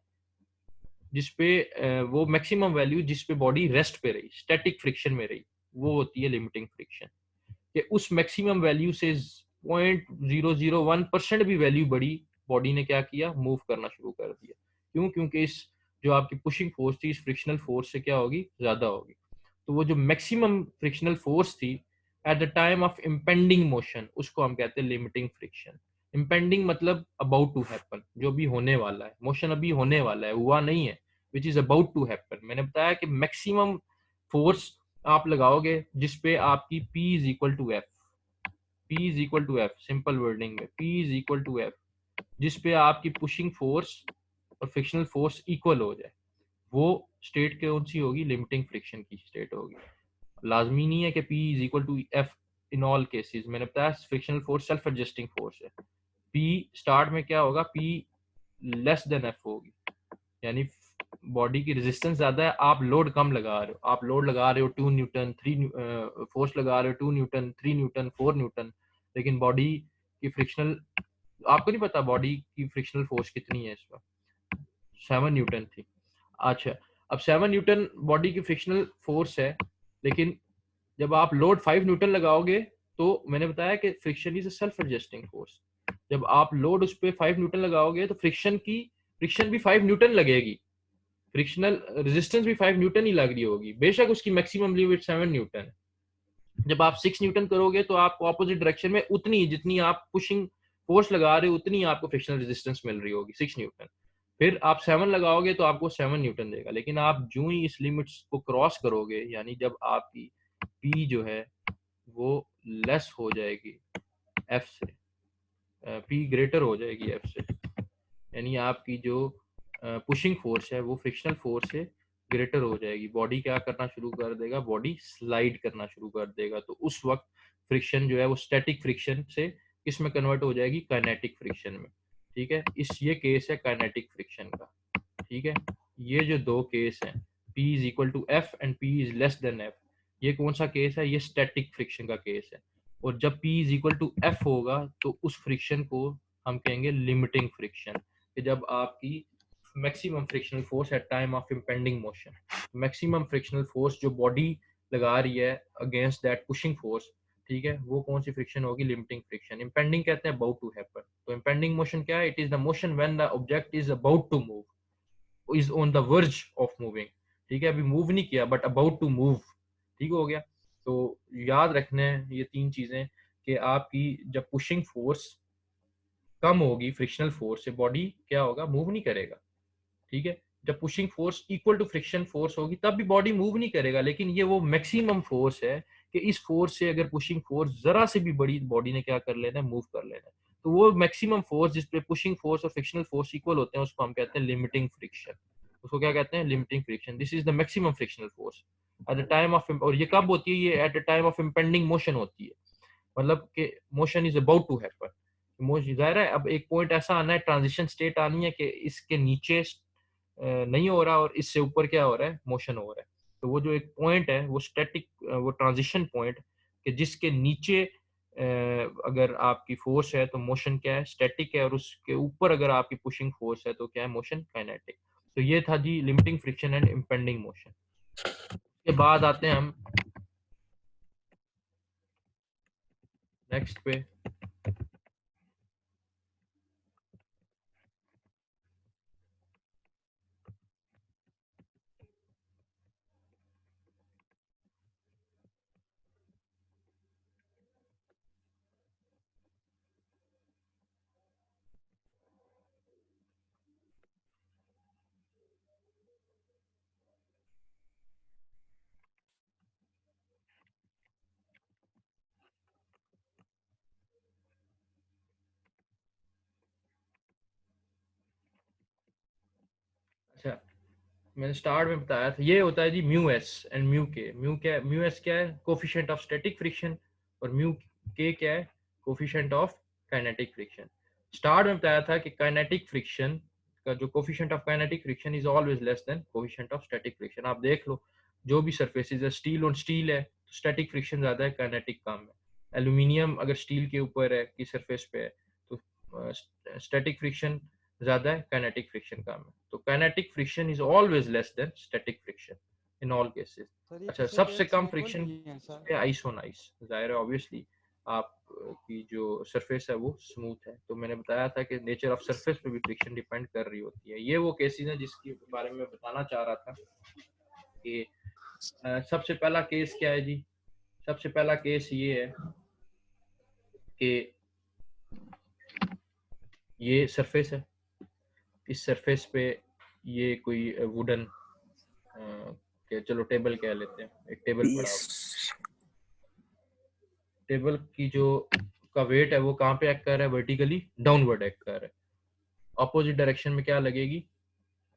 S1: जिसपे वो मैक्सिमम वैल्यू जिसपे बॉडी रेस्ट पे रही, स्टैटिक फ्रिक्शन में रही, वो होती है लिमिटिंग फ्रिक्शन। कि उस मैक्सिमम वैल्यू से 0.001% भी वैल्यू बढ़ी, बॉडी ने क्या किया? मूव करना शुरू कर दिया। क्यों? क्योंकि इस जो आपकी पुशिंग फोर्स थी इस फ्रिक्शनल फोर्स से क्या होगी? ज्यादा होगी। तो वो जो मैक्सिमम फ्रिक्शनल फोर्स थी eight the time of impending motion, उसको हम कहते हैं लिमिटिंग फ्रिक्शन। इम्पेंडिंग मतलब अबाउट टू हैपन, जो भी होने वाला है, मोशन अभी होने वाला है, हुआ नहीं है, which is about to happen. मैंने बताया कि मैक्सिमम फोर्स आप लगाओगे जिसपे आपकी P is equal to F, P is equal to F, simple wording में P is equal to F, जिसपे आपकी पुशिंग फोर्स और फ्रिक्शनल फोर्स इक्वल हो जाए, वो स्टेट कौन सी होगी? लिमिटिंग फ्रिक्शन की स्टेट होगी। लाजमी नहीं है कि P is equal to F in all cases. मैंने बताया frictional force self adjusting force है। P स्टार्ट में क्या होगा? P लेस देन एफ होगी, यानी बॉडी की रेजिस्टेंस ज्यादा है, आप लोड कम लगा रहे हो, आप लोड लगा रहे हो 2 न्यूटन, 3 फोर्स लगा रहे हो 2 न्यूटन, 3 न्यूटन, 4 न्यूटन, लेकिन बॉडी की फ्रिक्शनल, आपको नहीं पता बॉडी की फ्रिक्शनल फोर्स कितनी है, इस पर 7 न्यूटन थी। अच्छा, अब 7 न्यूटन बॉडी की फ्रिक्शनल फोर्स है, लेकिन जब आप लोड 5 न्यूटन लगाओगे तो मैंने बताया कि friction is a self adjusting force. जब आप लोड उस पर 5 न्यूटन लगाओगे तो फ्रिक्शन भी 5 न्यूटन लगेगी, फ्रिक्शनल रेजिस्टेंस भी 5 न्यूटन ही लग रही होगी, बेशक उसकी मैक्सिमम लिमिट 7 न्यूटन है। जब आप 6 न्यूटन करोगे तो आपको ऑपोजिट डायरेक्शन में उतनी जितनी आप पुशिंग फोर्स लगा रहे हो उतनी आपको फ्रिक्शनल रेजिस्टेंस मिल रही होगी, 6 न्यूटन। फिर आप 7 लगाओगे तो आपको 7 न्यूटन देगा, लेकिन आप जो ही इस लिमिट्स को क्रॉस करोगे, यानी जब आपकी P जो है वो लेस हो जाएगी एफ से, पी ग्रेटर हो जाएगी एफ से, यानी आपकी जो पुशिंग फोर्स है वो फ्रिक्शनल फोर्स से ग्रेटर हो जाएगी। बॉडी क्या करना शुरू कर देगा, बॉडी स्लाइड करना शुरू कर देगा। तो उस वक्त फ्रिक्शन जो है वो स्टैटिक फ्रिक्शन से किस में कन्वर्ट हो जाएगी, काइनेटिक फ्रिक्शन में। ठीक है, ये केस है काइनेटिक फ्रिक्शन का। ठीक है, ये जो दो केस हैं, P is equal to F and P is less than F, ये कौन सा केस है, ये स्टैटिक फ्रिक्शन का केस है। और जब P is equal to F होगा तो उस फ्रिक्शन को हम कहेंगे लिमिटिंग फ्रिक्शन, कि जब आपकी maximum frictional force at time of impending motion, maximum frictional force जो बॉडी लगा रही है अगेंस्ट दैट पुशिंग फोर्स, ठीक है, वो कौन सी फ्रिक्शन होगी, लिमिटिंग फ्रिक्शन। इम्पेंडिंग कहते हैं अबाउट टू हैपन। तो इम्पेंडिंग मोशन क्या है, it is the motion when the object is about to move, is on the verge of moving। ठीक है, अभी मूव नहीं किया बट अबाउट टू मूव। ठीक हो गया। तो याद रखना है ये तीन चीजें कि आपकी जब पुशिंग फोर्स कम होगी फ्रिक्शनल फोर्स से, बॉडी क्या होगा, मूव नहीं करेगा। ठीक है, जब pushing force equal to friction force होगी तब भी बॉडी मूव नहीं करेगा, लेकिन ये वो मैक्सिमम फोर्स है कि इस फोर्स से अगर पुशिंग फोर्स जरा से भी बड़ी, बॉडी ने क्या कर लेना है, मूव कर लेना है। तो वो मैक्सिमम फोर्स जिस पे पुशिंग फोर्स और फ्रिक्शनल फोर्स इक्वल होते हैं उसको हम कहते हैं लिमिटिंग फ्रिक्शन। उसको क्या कहते हैं, limiting friction. This is the maximum frictional force at the time of, और ये कब होती है, ये at the time of impending motion होती है, मतलब कि motion is about to happen. जाहिर है अब एक पॉइंट ऐसा आना है, ट्रांजिशन स्टेट आनी है कि इसके नीचे नहीं हो रहा और इससे ऊपर क्या हो रहा है, मोशन हो रहा है। तो वो जो एक पॉइंट है वो स्टैटिक, वो ट्रांजिशन पॉइंट, कि जिसके नीचे अगर आपकी फोर्स है तो मोशन क्या है, स्टैटिक है, और उसके ऊपर अगर आपकी पुशिंग फोर्स है तो क्या है, मोशन काइनेटिक। तो ये था जी limiting friction and impending motion. के बाद आते हैं हम नेक्स्ट पे। अच्छा, मैंने स्टार्ट में बताया था, ये होता है G mu S and mu के। म्यू एस क्या है, कोफिशिएंट ऑफ स्टैटिक फ्रिक्शन, और म्यू के क्या है, coefficient of kinetic friction. Start में बताया था कि काइनेटिक फ्रिक्शन का जो coefficient of kinetic friction is always less than coefficient of static friction. आप देख लो जो भी सरफेसेस है, स्टील ऑन स्टील है तो स्टैटिक फ्रिक्शन ज्यादा है, काइनेटिक कम है। एल्यूमिनियम अगर स्टील के ऊपर है की सरफेस पे है तो स्टैटिक फ्रिक्शन ज्यादा है, काइनेटिक फ्रिक्शन कम है। तो kinetic friction is always less than static friction in all cases. अच्छा, सबसे कम फ्रिक्शन है आइस ऑन आइस। जाहिर है ऑब्वियसली आप की जो सरफेस है वो स्मूथ है। तो मैंने बताया था कि नेचर ऑफ सरफेस पे भी फ्रिक्शन डिपेंड कर रही होती है। ये वो केसेस हैं जिसके बारे में बताना चाह रहा था कि सबसे पहला केस क्या है जी, सबसे पहला केस ये है कि ये सरफेस है, इस सरफेस पे ये कोई वुडन चलो टेबल कह लेते हैं, एक टेबल पड़ा हो। टेबल की जो का वेट है वो कहाँ पे एक्ट कर रहा है, वर्टिकली डाउनवर्ड एक्ट कर रहा है। अपोजिट डायरेक्शन में क्या लगेगी,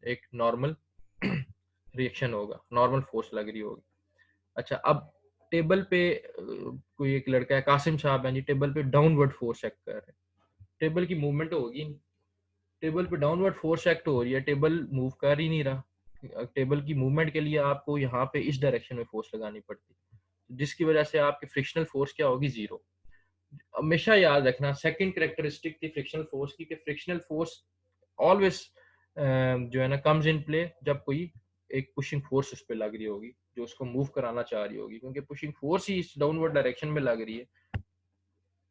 S1: एक नॉर्मल रिएक्शन होगा, नॉर्मल फोर्स लग रही होगी। अच्छा, अब टेबल पे कोई एक लड़का है, कासिम साहब है जी, टेबल पे डाउनवर्ड फोर्स एक्ट कर रहे हैं, टेबल की मूवमेंट होगी नहीं, टेबल पे डाउनवर्ड फोर्स एक्ट हो रही है, टेबल मूव कर ही नहीं रहा। टेबल की मूवमेंट के लिए आपको यहाँ पे इस डायरेक्शन में फोर्स लगानी पड़ती है, जिसकी वजह से आपकी फ्रिक्शनल फोर्स क्या होगी, जीरो। हमेशा याद रखना सेकंड कैरेक्टरिस्टिक थी फ्रिक्शनल फोर्स की, कि फ्रिक्शनल फोर्स ऑलवेज जो है ना कम्स इन प्ले जब कोई एक पुशिंग फोर्स उस पर लग रही होगी जो उसको मूव कराना चाह रही होगी, क्योंकि पुशिंग फोर्स ही इस डाउनवर्ड डायरेक्शन में लग रही है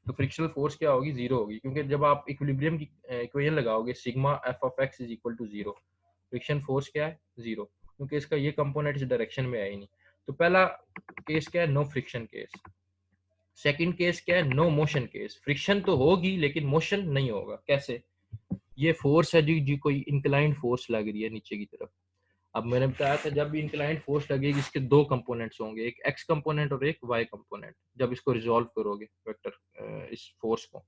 S1: तो फ्रिक्शनल फोर्स क्या होगी, जीरो होगी। क्योंकि जब आप इक्विलिब्रियम की इक्वेशन लगाओगे sigma F of X is equal to zero, friction force क्या है, जीरो, क्योंकि इसका ये कंपोनेंट इस डायरेक्शन में है ही नहीं। तो पहला केस क्या है, no friction case. Second case क्या है, नो मोशन केस। फ्रिक्शन तो होगी लेकिन मोशन नहीं होगा। कैसे, ये फोर्स है जी कोई इंक्लाइंड फोर्स लग रही है नीचे की तरफ, अब मैंने बताया था जब भी इंक्लाइंड फोर्स लगेगी इसके दो कंपोनेंट्स होंगे, एक एक्स कंपोनेंट और एक वाई कंपोनेंट। जब इसको रिजॉल्व करोगे वेक्टर इस फोर्स को,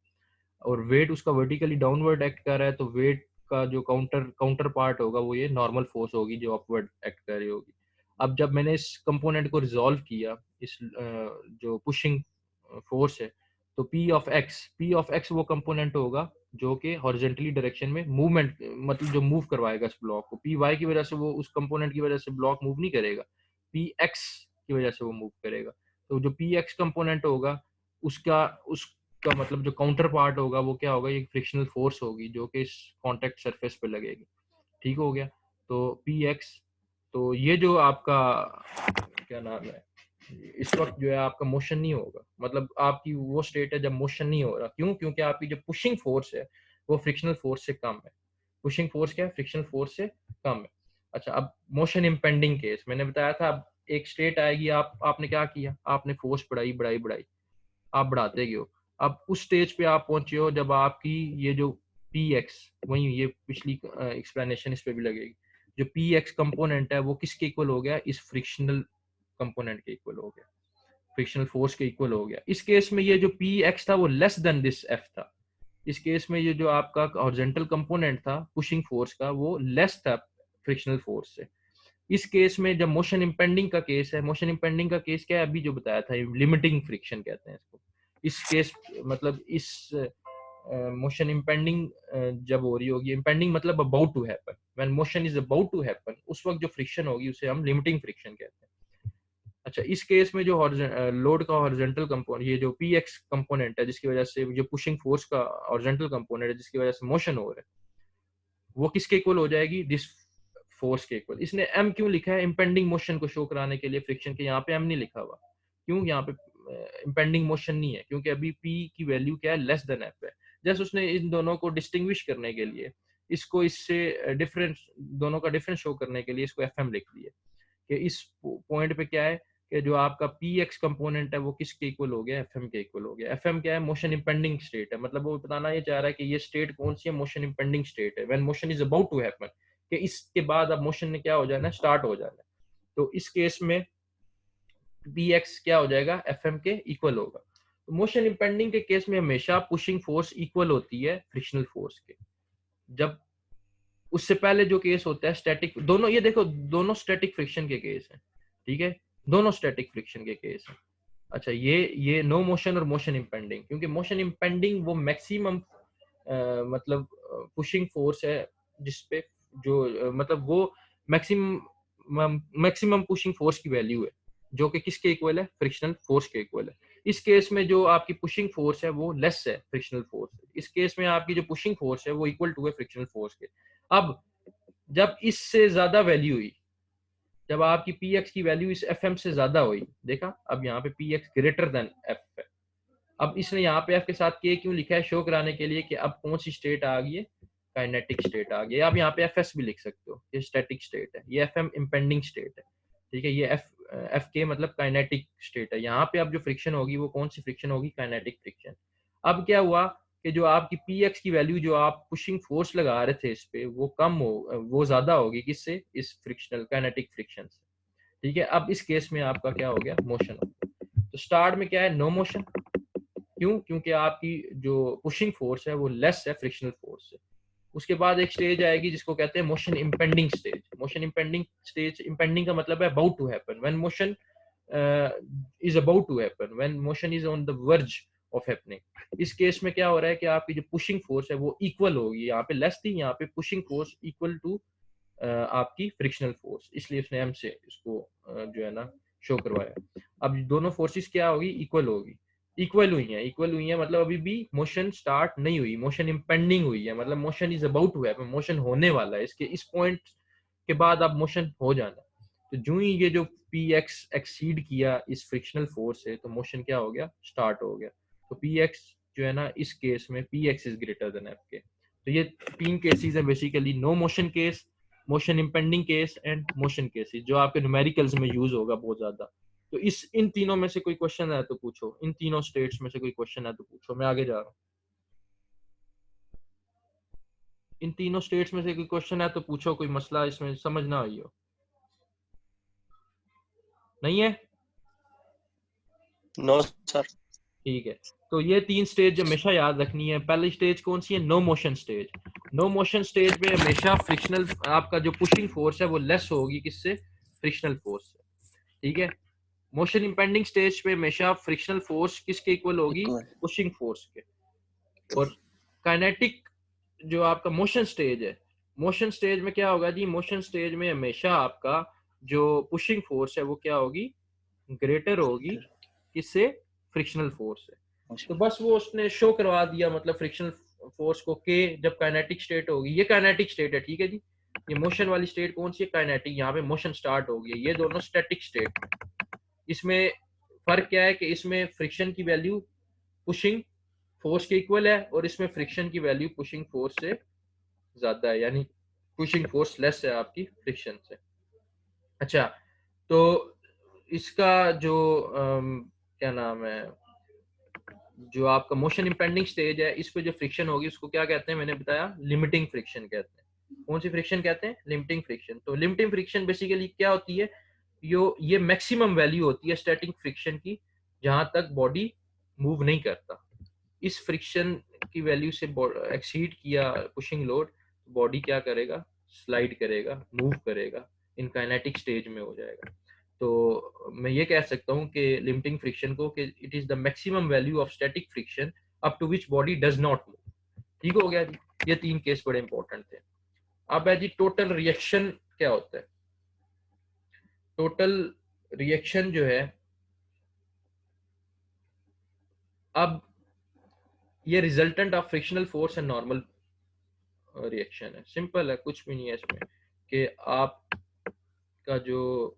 S1: और वेट उसका वर्टिकली डाउनवर्ड एक्ट कर रहा है, तो वेट का जो काउंटर पार्ट होगा वो ये नॉर्मल फोर्स होगी जो अपवर्ड एक्ट कर रही होगी। अब जब मैंने इस कंपोनेंट को रिजॉल्व किया, इस जो पुशिंग फोर्स है, तो पी ऑफ एक्स वो कंपोनेंट होगा जो कि हॉरिजॉन्टली डायरेक्शन में मूवमेंट, मतलब जो मूव करवाएगा इस ब्लॉक को। पी वाई की वजह से वो, उस कंपोनेंट की वजह से ब्लॉक मूव नहीं करेगा, पी एक्स की वजह से वो मूव करेगा। तो जो पी एक्स कंपोनेंट होगा उसका मतलब जो काउंटर पार्ट होगा वो क्या होगा, ये फ्रिक्शनल फोर्स होगी जो कि इस कॉन्टेक्ट सरफेस पे लगेगी। ठीक हो गया। तो पी एक्स, तो ये जो आपका क्या नाम है, इस वक्त जो है आपका मोशन नहीं होगा, मतलब आपकी वो स्टेट है जब मोशन नहीं हो रहा। क्यों? क्योंकि आपकी जो पुशिंग फोर्स है वो फ्रिक्शनल फोर्स से कम है। पुशिंग फोर्स क्या है? फ्रिक्शनल फोर्स से कम है। अच्छा, अब मोशन इम्पेंडिंग केस मैंने बताया था, अब एक स्टेट आएगी, आपने क्या किया, आपने फोर्स बढ़ाई, आप बढ़ाते गए हो। अब उस स्टेज पे आप पहुंचे हो जब आपकी ये जो पी एक्स, वही ये पिछली एक्सप्लेनेशन इस पे भी लगेगी, जो पी एक्स कंपोनेंट है वो किसके इक्वल हो गया, इस फ्रिक्शनल कंपोनेंट के इक्वल हो गया, फ्रिक्शनल फोर्स के इक्वल हो गया। इस केस में ये जो पी एक्स था वो लेस देन दिस एफ था। इस केस में ये जो आपका हॉरिजॉन्टल कंपोनेंट था पुशिंग फोर्स का वो लेस था फ्रिक्शनल फोर्स से। इस केस में जब मोशन इम्पेंडिंग का केस है, मोशन इम्पेंडिंग का केस क्या है, अभी जो बताया था, लिमिटिंग फ्रिक्शन कहते हैं इसको। इस केस मतलब इस मोशन इम्पेंडिंग जब हो रही होगी, इम्पेंडिंग मतलब about to happen, when motion is about to happen, उस वक्त जो फ्रिक्शन होगी उसे हम लिमिटिंग फ्रिक्शन कहते हैं। अच्छा, इस केस में जो लोड का हॉरिजॉन्टल कंपोनेंट, ये जो पी एक्स कंपोनेंट है जिसकी वजह से जो पुशिंग फोर्स का हॉरिजॉन्टल कंपोनेंट है जिसकी वजह से मोशन हो रहा है, वो किसके इक्वल हो जाएगी, दिस फोर्स के इक्वल। इसने m क्यों लिखा है, इंपेंडिंग मोशन को शो कराने के लिए फ्रिक्शन के, यहाँ पे m नहीं लिखा हुआ। क्यों? यहाँ पे इंपेंडिंग मोशन नहीं है क्योंकि अभी p की वैल्यू क्या है, लेस देन f है। जैसे उसने इन दोनों को डिस्टिंग्विश करने के लिए, इसको इससे डिफरेंस, दोनों का डिफरेंस शो करने के लिए इसको fm लिख दिया कि इस पॉइंट पे क्या है कि जो आपका पी एक्स कंपोनेंट है वो किसके इक्वल हो गया, एफ एम के इक्वल हो गया। एफ एम क्या है, मोशन इम्पेंडिंग स्टेट है, मतलब वो बताना ये चाह रहा है कि ये स्टेट कौन सी है, मोशन इम्पेंडिंग स्टेट है, when motion is about to happen, कि इसके बाद अब मोशन ने क्या हो जाना है, स्टार्ट हो जाना है। तो इस केस में पी एक्स क्या हो जाएगा, एफ एम के इक्वल होगा। तो मोशन इम्पेंडिंग के केस में हमेशा पुशिंग फोर्स इक्वल होती है फ्रिक्शनल फोर्स के। जब उससे पहले जो केस होता है स्टैटिक, दोनों ये देखो दोनों स्टैटिक फ्रिक्शन के केस हैं, ठीक है, दोनों स्टैटिक फ्रिक्शन के केस हैं। अच्छा, ये नो मोशन और मोशन इम्पेंडिंग, क्योंकि मोशन इम्पेंडिंग वो मैक्सिमम मतलब पुशिंग फोर्स है जिसपे जो मतलब वो मैक्सिमम पुशिंग फोर्स की वैल्यू है जो कि किसके इक्वल है, फ्रिक्शनल फोर्स के इक्वल है। इस केस में जो आपकी पुशिंग फोर्स है वो लेस है फ्रिक्शनल फोर्स। इस केस में आपकी जो पुशिंग फोर्स है वो इक्वल टू है फ्रिक्शनल फोर्स के। अब जब इससे ज्यादा वैल्यू हुई, जब आपकी पी एक्स की वैल्यू इस एफ एम से ज्यादा हुई, देखा अब यहाँ पे P x greater than F है। अब इसने यहाँ पे एफ के साथ के क्यों लिखा है, शो कराने के लिए कि अब कौन सी स्टेट आ गई है, काइनेटिक स्टेट आ गई है। आप यहाँ पे एफ एस भी लिख सकते हो, ये स्टैटिक स्टेट है, ये एफ एम इम्पेंडिंग स्टेट है, ठीक है, ये एफ के मतलब काइनेटिक स्टेट है। यहाँ पे अब जो फ्रिक्शन होगी वो कौन सी फ्रिक्शन होगी, काइनेटिक फ्रिक्शन। अब क्या हुआ कि जो आपकी पी एक्स की वैल्यू जो आप पुशिंग फोर्स लगा रहे थे इस पे वो कम हो, वो ज्यादा होगी किससे, इस फ्रिक्शनल काइनेटिक फ्रिक्शन से, ठीक है। अब इस केस में आपका क्या हो गया, मोशन हो गया। तो स्टार्ट में क्या है, नो मोशन। क्यों? क्योंकि आपकी जो पुशिंग फोर्स है वो लेस है फ्रिक्शनल फोर्स से। उसके बाद एक स्टेज आएगी जिसको कहते हैं motion impending stage. Motion impending stage, impending का मतलब है about to happen, when motion is about to happen, when motion is on the verge of happening. इस केस में क्या हो रहा है कि आपकी जो पुशिंग फोर्स है वो इक्वल होगी, यहाँ पे लेस थी, यहाँ पे पुशिंग फोर्स इक्वल टू आपकी फ्रिक्शनल फोर्स, इसलिए उसने एम से इसको जो है ना शो करवाया। अब दोनों फोर्सेस क्या होगी, इक्वल होगी, इक्वल हुई हैं मतलब अभी भी मोशन स्टार्ट नहीं हुई, मोशन इम्पेंडिंग हुई है, मतलब motion is about to happen, motion होने वाला है, इसके इस पॉइंट के बाद अब मोशन हो जाना। तो जो ही ये जो पी एक्स एक्सीड किया इस फ्रिक्शनल फोर्स से, तो मोशन क्या हो गया, स्टार्ट हो गया। तो पी एक्स जो है ना इस केस में P X is greater than F K. तो ये 3 केसेस है basically, no motion case, motion impending case and motion cases, जो आपके न्यूमेरिकल्स में यूज होगा बहुत ज्यादा। तो इन तीनों में से कोई क्वेश्चन है तो पूछो, इन तीनों स्टेट्स में से कोई क्वेश्चन है तो पूछो, मैं आगे जा रहा हूँ। इन तीनों स्टेट्स में से कोई क्वेश्चन है तो पूछो, कोई मसला इसमें समझ ना आई हो। नहीं है?
S5: No sir.
S1: ठीक है, तो ये 3 स्टेज हमेशा याद रखनी है। पहली स्टेज कौन सी है? No motion stage. No motion stage में हमेशा फ्रिक्शनल, आपका जो पुशिंग फोर्स है वो लेस होगी किससे? फ्रिक्शनल फोर्स से। ठीक है, मोशन इंपेंडिंग स्टेज पे हमेशा फ्रिक्शनल फोर्स किसके इक्वल होगी?
S5: इक्वल।
S1: पुशिंग फोर्स के। और काइनेटिक जो आपका मोशन स्टेज है, मोशन स्टेज में क्या होगा जी? मोशन स्टेज में हमेशा आपका जो पुशिंग फोर्स है वो क्या होगी? ग्रेटर होगी किससे? फ्रिक्शनल फोर्स से। तो बस वो उसने शो करवा दिया, मतलब फ्रिक्शनल फोर्स को के जब काइनेटिक स्टेट होगी, ये काइनेटिक स्टेट है, ठीक है जी। ये मोशन वाली स्टेट कौन सी है? काइनेटिक। यहाँ पे मोशन स्टार्ट हो गई। ये दोनों स्टैटिक स्टेट। इसमें फर्क क्या है कि इसमें फ्रिक्शन की वैल्यू पुशिंग फोर्स के इक्वल है और इसमें फ्रिक्शन की वैल्यू पुशिंग फोर्स से ज्यादा है, यानी पुशिंग फोर्स लेस है आपकी फ्रिक्शन से। अच्छा, तो इसका जो क्या नाम है, जो आपका मोशन इंपेंडिंग स्टेज है, इस पे जो फ्रिक्शन होगी उसको क्या कहते हैं? मैंने बताया लिमिटिंग फ्रिक्शन कहते हैं। कौन सी फ्रिक्शन कहते हैं? Limiting friction. तो लिमिटिंग फ्रिक्शन बेसिकली क्या होती है? ये मैक्सिमम वैल्यू होती है स्टैटिक फ्रिक्शन की, जहां तक बॉडी मूव नहीं करता। इस फ्रिक्शन की वैल्यू से एक्सीड किया पुशिंग लोड, बॉडी क्या करेगा? स्लाइड करेगा, मूव करेगा, इन काइनेटिक स्टेज में हो जाएगा। तो मैं ये कह सकता हूँ कि लिमिटिंग फ्रिक्शन को कि it is the maximum value of static friction up to which body does not move. ठीक हो गया जी, ये 3 केस बड़े इंपॉर्टेंट थे। अब है जी टोटल रिएक्शन क्या होता है? टोटल रिएक्शन जो है, अब ये resultant of frictional force and normal reaction है। सिंपल है, कुछ भी नहीं है इसमें कि आपका जो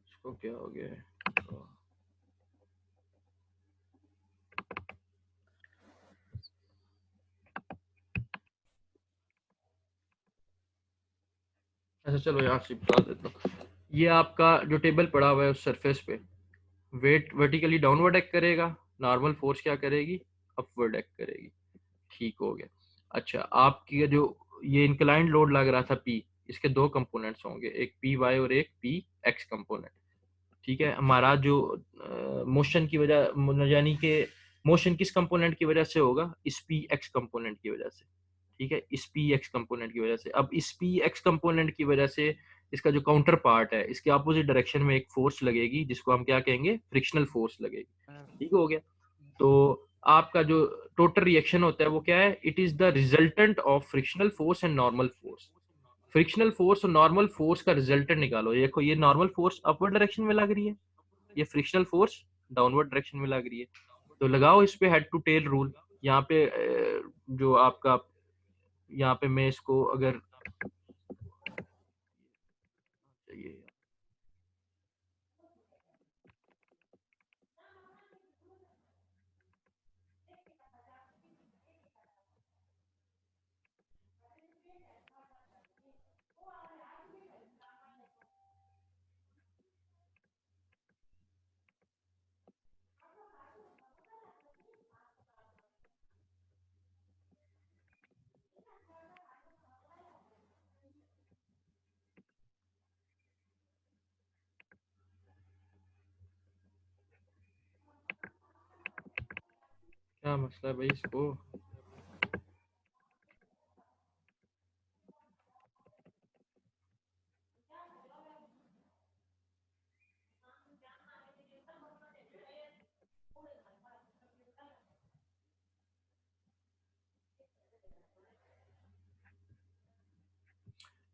S1: इसको क्या हो गया है? अच्छा चलो यहाँ से बता देता हूँ। ये आपका जो टेबल पड़ा हुआ है उस सरफेस पे वेट वर्टिकली डाउनवर्ड एक्ट करेगा, नॉर्मल फोर्स क्या करेगी? अपवर्ड एक्ट करेगी। ठीक हो गया। अच्छा, आपकी जो ये इंक्लाइंड लोड लग रहा था पी, इसके 2 कंपोनेंट्स होंगे, एक पी वाई और एक पी एक्स कंपोनेंट। ठीक है, हमारा जो मोशन की वजह, यानी कि मोशन किस कंपोनेंट की वजह से होगा? इस पी एक्स कंपोनेंट की वजह से। ठीक है, इस पी एक्स कंपोनेंट की वजह से। अब इस पी एक्स कंपोनेंट की वजह से इसका जो काउंटर पार्ट है, इसके अपोजिट डायरेक्शन में एक फोर्स लगेगी जिसको हम क्या कहेंगे? फ्रिक्शनल फोर्स लगेगी। ठीक हो गया। तो आपका जो टोटल रिएक्शन होता है वो क्या है? It is the resultant of frictional force and normal force. Frictional force और नॉर्मल फोर्स का रिजल्टेंट निकालो। देखो, ये नॉर्मल फोर्स अपवर्ड डायरेक्शन में लग रही है, ये फ्रिक्शनल फोर्स डाउनवर्ड डायरेक्शन में लग रही है। तो लगाओ इस पे हेड टू टेल रूल। यहाँ पे जो आपका, यहाँ पे मैं इसको अगर चाहिए, क्या मसला है भाई इसको?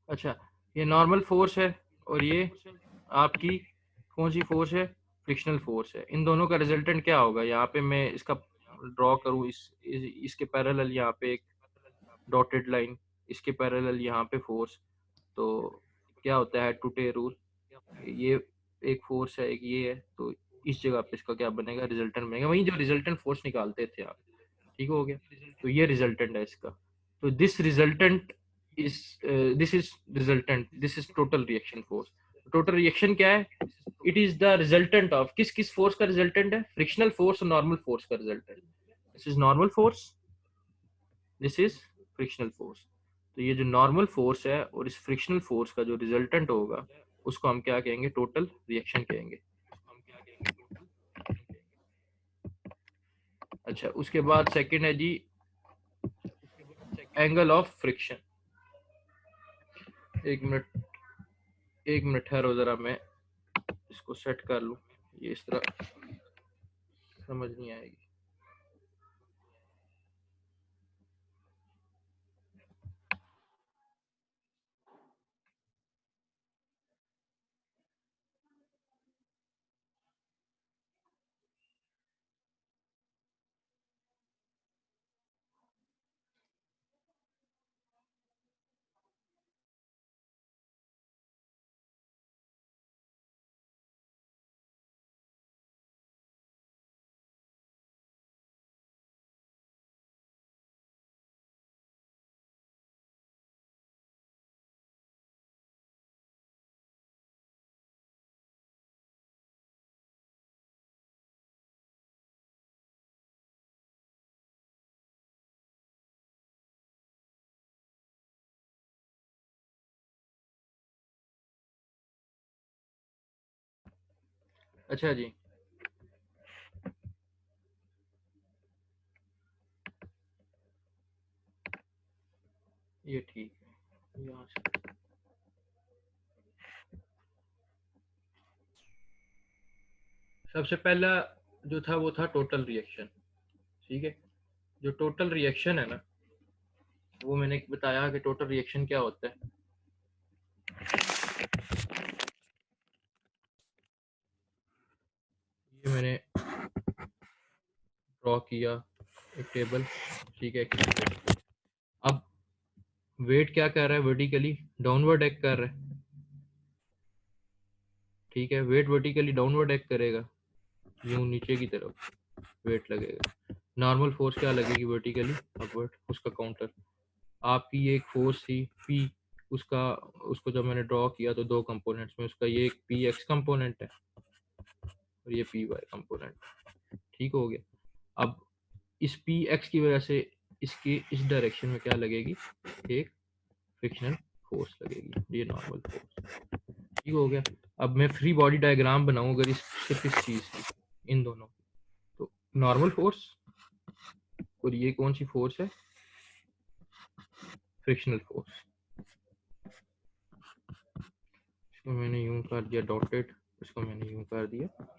S1: अच्छा, ये नॉर्मल फोर्स है और ये आपकी कौन सी फोर्स है? फ्रिक्शनल फोर्स है। इन दोनों का रिजल्टेंट क्या होगा? यहाँ पे मैं इसका ड्रॉ करूँ, इसके पैरेलल यहाँ पे एक डॉटेड लाइन, इसके पैरेलल यहाँ पे फोर्स। तो क्या होता है? टू टे रूल। ये एक फोर्स है, एक ये है, तो इस जगह पे इसका क्या बनेगा? रिजल्टेंट बनेगा, वही जो रिजल्टेंट फोर्स निकालते थे आप। ठीक हो गया। तो ये रिजल्टेंट है इसका। तो this resultant is this is resultant, this is total reaction force. Total reaction क्या है? It is the resultant of किस किस फोर्स का रिजल्टेंट है? फ्रिक्शनल फोर्स और नॉर्मल फोर्स का resultant. This is normal force, this is frictional force. तो ये जो नॉर्मल फोर्स है और इस फ्रिक्शनल फोर्स का जो रिजल्टेंट होगा उसको हम क्या कहेंगे? टोटल रिएक्शन कहेंगे। अच्छा, उसके बाद सेकंड है जी एंगल ऑफ फ्रिक्शन। एक मिनट ठहरो जरा, मैं इसको सेट कर लूं। ये इस तरह समझ नहीं आएगी। अच्छा जी, ये ठीक है। यहाँ से सबसे पहला जो था वो था टोटल रिएक्शन। ठीक है, जो टोटल रिएक्शन है ना, वो मैंने बताया कि टोटल रिएक्शन क्या होता है। ये मैंने ड्रॉ किया एक टेबल, ठीक है। अब वेट क्या कर रहा है? वर्टिकली डाउनवर्ड एक्ट कर रहा है, ठीक है। वेट वर्टिकली डाउनवर्ड एक्ट करेगा, यूं नीचे की तरफ वेट लगेगा। नॉर्मल फोर्स क्या लगेगी? वर्टिकली अपवर्ड, उसका काउंटर। आपकी ये एक फोर्स थी पी, उसको जब मैंने ड्रॉ किया तो दो कंपोनेंट्स में, उसका ये एक पी एक्स कंपोनेंट है और ये पी वाई कंपोनेंट, ठीक हो गया। अब इस पी एक्स की वजह से इसके इस डायरेक्शन में क्या लगेगी? एक फ्रिक्शनल फोर्स लगेगी, ये नॉर्मल फोर्स, ठीक हो गया। अब मैं फ्री बॉडी डायग्राम बनाऊं अगर सिर्फ इस चीज की, इन दोनों, तो नॉर्मल फोर्स और ये कौन सी फोर्स है? Frictional force. इसको मैंने यूं कर दिया डॉटेड, इसको मैंने यूं कर दिया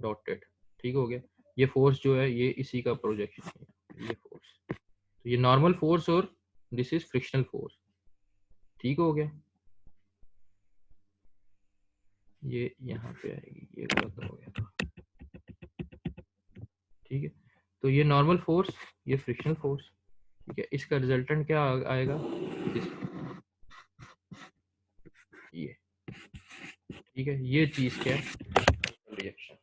S1: डॉटेड, ठीक हो गया। ये फोर्स जो है ये इसी का प्रोजेक्शन है, ये फोर्स। तो ये नॉर्मल फोर्स और दिस इज फ्रिक्शनल फोर्स, ठीक हो गया। ये यहाँ पे आएगी, ये गलत हो गया, ठीक है। तो ये नॉर्मल फोर्स, ये फ्रिक्शनल फोर्स, ठीक है। इसका रिजल्टेंट क्या आएगा? ये, ठीक है। ये चीज क्या है? रिएक्शन,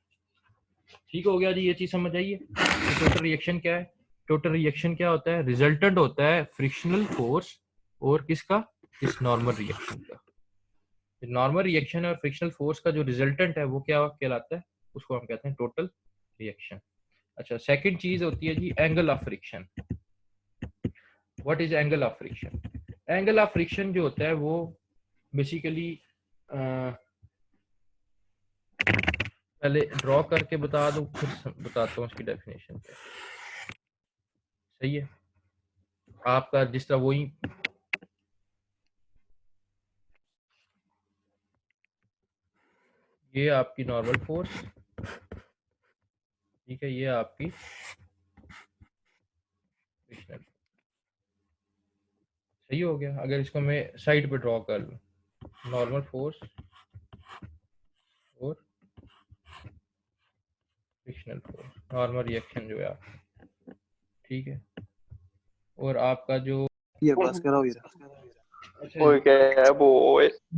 S1: ठीक हो गया जी। ये चीज समझ आइए। टोटल रिएक्शन क्या है? टोटल रिएक्शन क्या होता है? रिजल्टेंट होता है फ्रिक्शनल फोर्स और किसका? इस नॉर्मल रिएक्शन का। नॉर्मल रिएक्शन और फ्रिक्शनल फोर्स का जो रिजल्टेंट है वो क्या कहलाता है? उसको हम कहते हैं टोटल रिएक्शन। अच्छा, सेकंड चीज होती है जी angle of friction. What is angle of friction? Angle of friction जो होता है वो बेसिकली पहले ड्रॉ करके बता दूं, फिर बताता हूँ उसकी डेफिनेशन क्या है। सही है, आपका जिस तरह वही, ये आपकी नॉर्मल फोर्स, ठीक है, ये आपकी फ्रिक्शनल। सही हो गया। अगर इसको मैं साइड पे ड्रॉ कर लूं, नॉर्मल फोर्स और फ्रिक्शनल फोर्स, नॉर्मल रिएक्शन जो है आपका, ठीक है। और आपका जो
S4: ये बस कराओ ये।
S1: अच्छा
S3: ओए क्या है वो?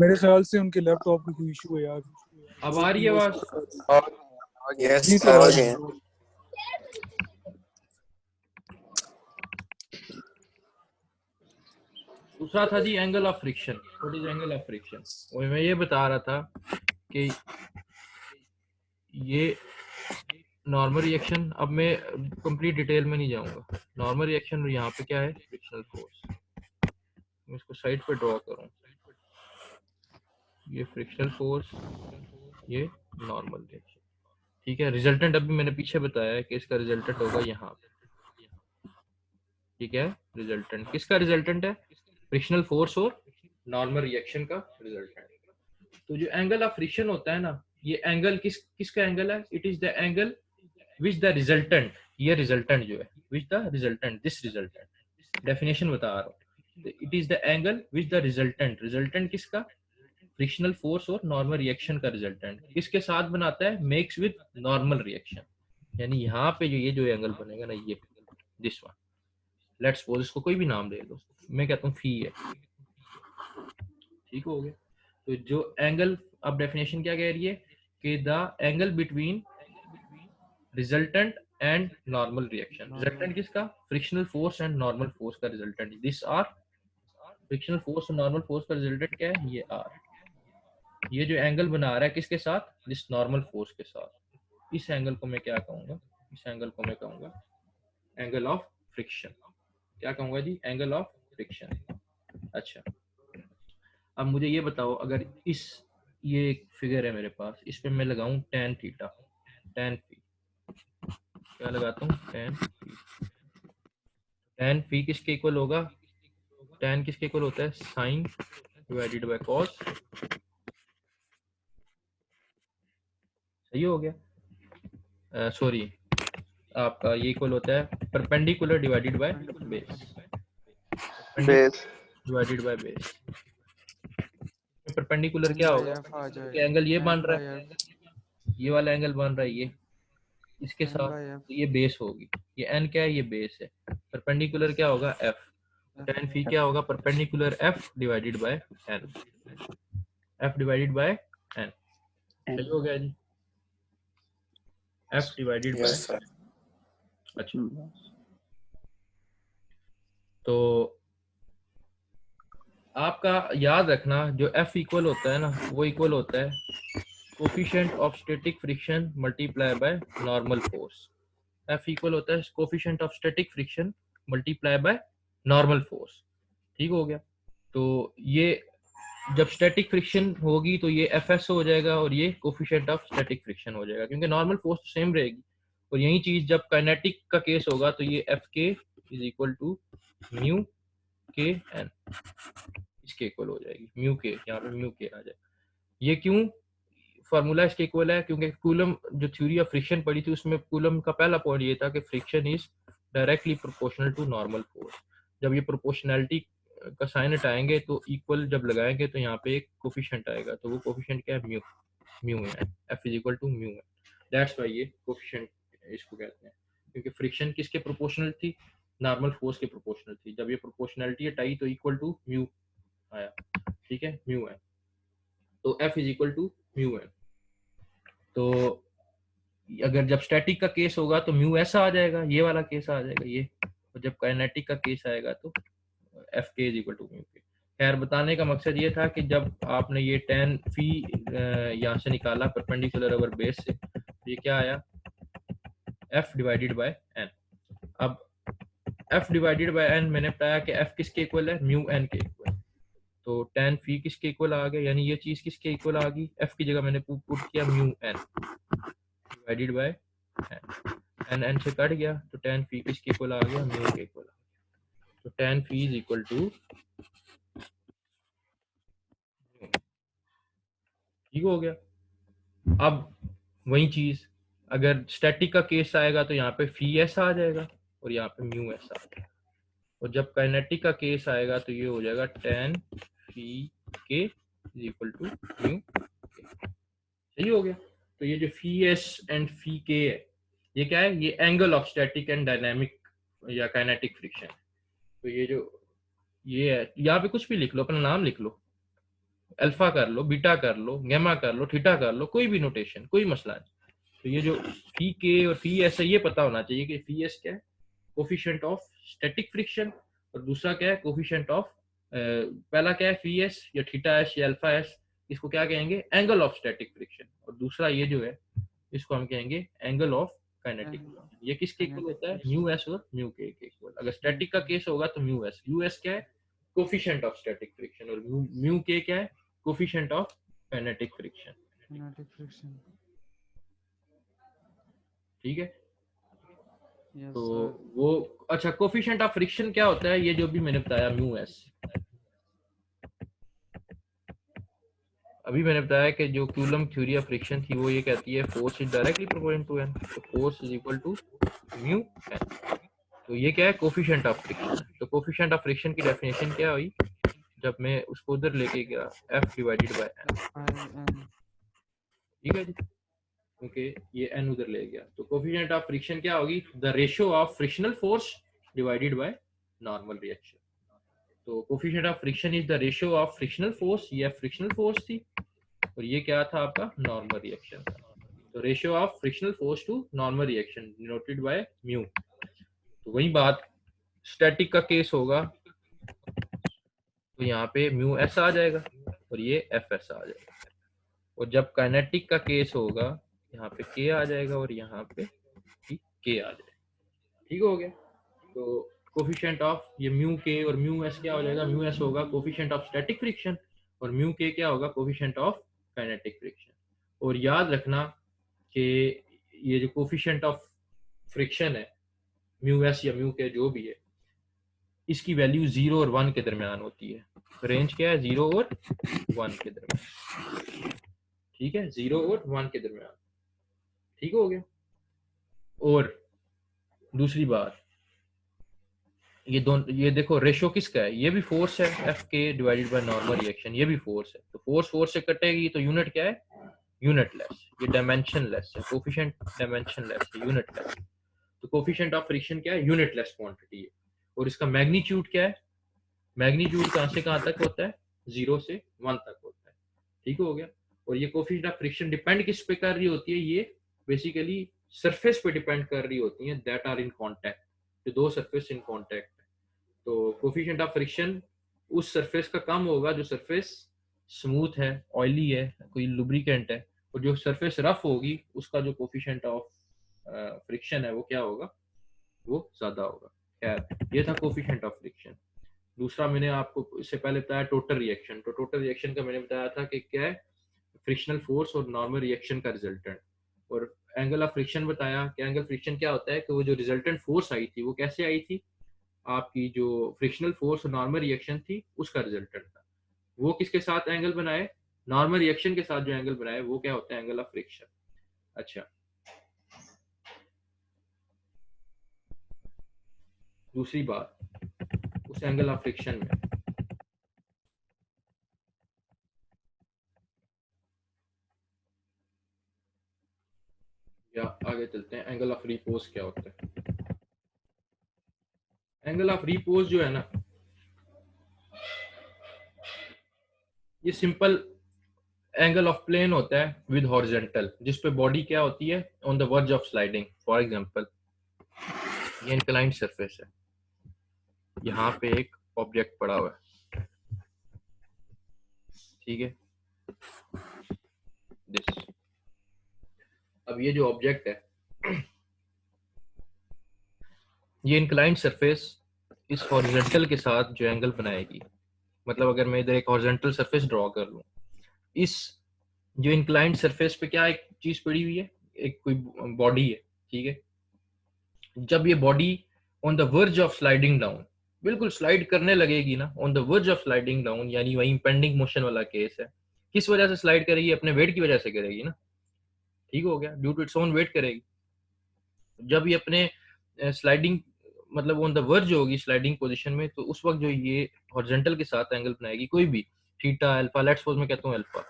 S7: मेरे ख्याल से उनके लैपटॉप में कोई इशू है यार।
S1: अब आ रही है आवाज?
S6: यस
S7: जी
S6: सर, आ
S7: सर।
S6: गए हैं।
S1: दूसरा था जी angle of friction. What is angle of friction? और मैं ये बता रहा था कि ये नॉर्मल रिएक्शन, अब मैं कंप्लीट डिटेल में नहीं जाऊंगा। नॉर्मल रिएक्शन यहाँ पे क्या है, फ्रिक्शनल फोर्स। मैं इसको साइड पे ड्रॉ करूँ, ये फ्रिक्शनल फोर्स, ये नॉर्मल रिएक्शन, ठीक है। रिजल्टेंट अभी मैंने पीछे बताया है कि इसका रिजल्टेंट होगा यहाँ पे, ठीक है। रिजल्टेंट किसका रिजल्टेंट है, फ्रिक्शनल फोर्स और नॉर्मल रिएक्शन का रिजल्टेंट। तो जो एंगल ऑफ फ्रिक्शन होता है ना, ये एंगल किसका एंगल है, it is the angle which the resultant, ये रिजल्टेंट जो है, which the resultant, this resultant, definition बता रहा हूँ। It is the angle which the resultant, resultant किसका, फ्रिक्शनल फोर्स और नॉर्मल रिएक्शन का रिजल्टेंट किसके साथ बनाता है, मेक्स विद नॉर्मल रिएक्शन। यानी यहाँ पे जो ये जो एंगल बनेगा ना, ये दिस वन, लेट्स सपोज इसको कोई भी नाम दे लो, मैं कहता हूँ फी है, ठीक हो गया। तो जो एंगल, अब डेफिनेशन क्या कह रही है कि the angle between resultant and normal reaction, resultant किसका, frictional force and normal force का resultant, this R, frictional force और नॉर्मल फोर्स का रिजल्टेंट क्या है, ये आर। ये जो एंगल बना रहा है किसके साथ, दिस नॉर्मल फोर्स के साथ। इस एंगल को मैं क्या कहूंगा, इस एंगल को मैं कहूंगा एंगल ऑफ फ्रिक्शन। क्या कहूंगा जी, एंगल ऑफ फ्रिक्शन। अच्छा, अब मुझे ये बताओ, अगर ये एक फिगर है मेरे पास, इस पे मैं लगाऊं tan थीटा, tan फी, क्या लगाता हूँ, tan फी किसके इक्वल होगा, tan किसके इक्वल होता है, साइन डिवाइडेड बाय कॉस, सही हो गया। सॉरी, आपका ये इक्वल होता है perpendicular divided by base, divided by base. Perpendicular क्या होगा, एंगल ये बन रहा है, ये वाला एंगल बन रहा है, ये इसके साथ, तो ये बेस होगी, ये एन क्या है, ये बेस है। परपेंडिकुलर क्या होगा, एफ, tan फी क्या होगा, perpendicular F divided by N, F divided by N, सही हो गया जी, F divided by.
S6: Yes, sir.
S1: अच्छा, तो आपका याद रखना, जो F इक्वल होता है ना, वो इक्वल होता है coefficient of static friction multiply by normal force. F equal होता है coefficient of static friction multiply by normal force, ठीक हो गया। तो ये जब स्टैटिक फ्रिक्शन होगी तो ये Fs हो जाएगा और ये कोफिशिएंट ऑफ स्टैटिक फ्रिक्शन हो जाएगा, क्योंकि नॉर्मल फोर्स तो सेम रहेगी। और यही चीज जब काइनेटिक का केस होगा तो ये Fk is equal to mu K N, इसके इक्वल हो जाएगी, म्यू के, यहाँ पे म्यू के आ जाए। ये क्यों फार्मूला इसके इक्वल है, क्योंकि कूलम जो थ्योरी ऑफ फ्रिक्शन पढ़ी थी उसमें कूलम का पहला पॉइंट ये था कि friction is directly proportional to normal force. जब ये प्रोपोर्शनैलिटी का साइन हटाएंगे तो इक्वल जब लगाएंगे तो यहाँ पे एक कोफिशिएंट आएगा, तो वो कोफिशिएंट क्या है, म्यू, म्यू है, F is equal to mu है, दैट्स व्हाई ये कोफिशिएंट इसको कहते हैं, क्योंकि फ्रिक्शन किसके प्रोपोर्शनल थी, नॉर्मल फोर्स के प्रोपोर्शनल थी। जब ये प्रोपोर्शनैलिटी हटाई तो इक्वल टू म्यू आया, ठीक है, म्यू है, तो F is equal to mu है। तो अगर जब स्टैटिक का केस होगा तो म्यू ऐसा आ जाएगा, ये वाला केस आ जाएगा ये, और जब काइनेटिक का केस आएगा तो एफ के इज इक्वल टू म्यू के। खैर, बताने का मकसद ये था कि जब आपने ये tan फी यहाँ से निकाला परपेंडिकुलर ओवर बेस से, तो ये क्या आया, f डिवाइडेड बाय n। अब f डिवाइडेड बाय n मैंने बताया कि f किसके इक्वल है, म्यू n के इक्वल, तो tan फी किसके इक्वल आ गया, यानी ये चीज किसके इक्वल आ गई, f की जगह मैंने पुट किया mu n divided by n, n से कट गया तो tan फी किसके इक्वल आ गया, म्यू के इक्वल। तो tan phi is equal to, ठीक हो गया। अब वही चीज अगर स्टैटिक का केस आएगा तो यहाँ पे फी ऐसा आ जाएगा और यहाँ पे म्यू ऐसा आ जाएगा, और जब काइनेटिक का केस आएगा तो ये हो जाएगा tan फी के इज इक्वल टू म्यू के, सही हो गया। तो ये जो फी एस एंड फी के है, ये क्या है, ये angle of static and dynamic या काइनेटिक फ्रिक्शन। तो ये जो ये है, यहाँ पे कुछ भी लिख लो, अपना नाम लिख लो, अल्फा कर लो, बीटा कर लो, गैमा कर लो, थीटा कर लो, कोई भी नोटेशन, कोई मसला नहीं। तो ये जो फी के और फी एस है, ये पता होना चाहिए कि फी एस क्या है, कोफिशिएंट ऑफ स्टैटिक फ्रिक्शन, और दूसरा क्या है, कोफिशिएंट ऑफ, पहला क्या है फी एस या थीटा एस या अल्फा एस, इसको क्या कहेंगे, एंगल ऑफ स्टैटिक फ्रिक्शन, और दूसरा ये जो है इसको हम कहेंगे एंगल ऑफ काइनेटिक। ये किसके इक्वल होता है? म्यू एस और म्यू के इक्वल। अगर स्टैटिक का केस होगा तो म्यू एस, यू एस क्या है? कोफिशिएंट ऑफ स्टैटिक फ्रिक्शन, और म्यू के क्या है? Coefficient of kinetic friction.
S2: Kinetic friction.
S1: ठीक है,
S2: Yes,
S1: तो
S2: sir.
S1: वो अच्छा, कोफिशिएंट ऑफ फ्रिक्शन क्या होता है? ये जो भी मैंने बताया म्यू एस, अभी मैंने बताया कि जो कूलम थ्योरी ऑफ फ्रिक्शन थी वो ये कहती है force is directly proportional to N, तो force is equal to mu N. तो ये क्या है? Coefficient of friction. तो कोफिशिएंट ऑफ फ्रिक्शन की डेफिनेशन क्या हुई जब मैं उसको उधर लेके गया? F divided by N. ठीक है जी, क्योंकि ये एन उधर ले गया, तो कोफिशिएंट ऑफ फ्रिक्शन क्या होगी? The ratio of frictional force divided by normal reaction. तो coefficient of friction is the ratio of frictional force, ये फ्रिक्शनल फोर्स थी, और ये क्या था आपका? Normal reaction. तो ratio of frictional force to normal reaction denoted by mu. तो वही बात स्टैटिक का केस होगा, तो यहाँ पे म्यू एस आ जाएगा और ये एफ एस आ जाएगा। और जब काइनेटिक का केस होगा, यहाँ पे के आ जाएगा और यहाँ पे के आ जाएगा। ठीक हो गया? तो कोफिशिएंट ऑफ ये म्यू के और म्यू एस क्या हो जाएगा? म्यू एस होगा कोफिशिएंट ऑफ स्टैटिक फ्रिक्शन और म्यू के क्या होगा? Coefficient of kinetic friction. और याद रखना कि ये जो कोफिशिएंट ऑफ फ्रिक्शन है म्यू एस या म्यू के जो भी है, इसकी वैल्यू 0 और 1 के दरमियान होती है। रेंज क्या है? 0 और 1 के दरमियान। ठीक है, 0 और 1 के दरमियान। ठीक हो गया? और दूसरी बात, ये देखो रेशो किसका है? ये भी फोर्स है, एफ के डिवाइडेड बाय नॉर्मल रिएक्शन, ये भी फोर्स है। तो फोर्स से कटेगी तो यूनिट क्या है? Unit less. ये डायमेंशन लेस है, कोफिशिएंट डायमेंशन लेस है, यूनिट लेस। तो कोफिशिएंट ऑफ फ्रिक्शन क्या है? यूनिट लेस क्वांटिटी है। और इसका मैग्नीट्यूड क्या है? मैग्नीट्यूड कहां से कहां तक होता है? 0 से 1 तक होता है। ठीक हो गया? और ये कोफिशिएंट ऑफ फ्रिक्शन डिपेंड किस पे कर रही होती है? ये बेसिकली सरफेस पे डिपेंड कर रही होती है दैट आर इन कांटेक्ट, जो दो सरफेस इन कांटेक्ट है। तो कोफिशिएंट ऑफ फ्रिक्शन उस सरफेस का कम होगा जो सरफेस स्मूथ है, ऑयली है, कोई लुब्रिकेंट है, और जो सरफेस रफ होगी उसका जो कोफिशिएंट ऑफ फ्रिक्शन है वो क्या होगा? वो ज्यादा होगा। खैर, ये था कोफिशिएंट ऑफ फ्रिक्शन। दूसरा मैंने आपको इससे पहले बताया टोटल रिएक्शन। तो टोटल रिएक्शन का मैंने बताया था कि क्या है? फ्रिक्शनल फोर्स और नॉर्मल रिएक्शन का रिजल्टेंट। और एंगल ऑफ फ्रिक्शन बताया कि एंगल फ्रिक्शन क्या होता है कि वो जो रिजल्टेंट फोर्स आई थी वो कैसे आई थी? आपकी जो फ्रिक्शनल फोर्स और नॉर्मल रिएक्शन थी उसका रिजल्टेंट था। वो किसके साथ एंगल बनाए? नॉर्मल रिएक्शन के साथ जो एंगल बनाए वो क्या होता है? Angle of friction. अच्छा, दूसरी बात, उस एंगल ऑफ फ्रिक्शन में या आगे चलते हैं, एंगल ऑफ रिपोज क्या होता है? एंगल ऑफ रिपोज जो है ना, ये सिंपल एंगल ऑफ प्लेन होता है विद हॉरिजॉन्टल, जिस पे बॉडी क्या होती है? On the verge of sliding. For example, ये इंक्लाइंड सरफेस है, यहाँ पे एक ऑब्जेक्ट पड़ा हुआ है, ठीक है, दिस। अब ये जो ऑब्जेक्ट है, ये इंक्लाइंड सरफेस इस हॉरिजॉन्टल के साथ जो एंगल बनाएगी, मतलब अगर मैं इधर एक हॉरिजॉन्टल सरफेस ड्रॉ कर लूं, इस जो इंक्लाइंड सरफेस पे क्या एक चीज पड़ी हुई है? एक कोई बॉडी है, ठीक है। जब ये body on the verge of sliding down, बिल्कुल स्लाइड करने लगेगी ना, on the verge of sliding down, यानी वही इम्पेंडिंग मोशन वाला केस है। किस वजह से स्लाइड करेगी? अपने वेट की वजह से करेगी ना। ठीक हो गया? Due to its own weight करेगी। जब ये अपने स्लाइडिंग मतलब ऑन द वर्ज होगी स्लाइडिंग पोजीशन में, तो उस वक्त जो ये हॉरिजॉन्टल के साथ एंगल बनाएगी, कोई भी थीटा, अल्फा, लेट्स सपोज मैं कहता हूँ alpha,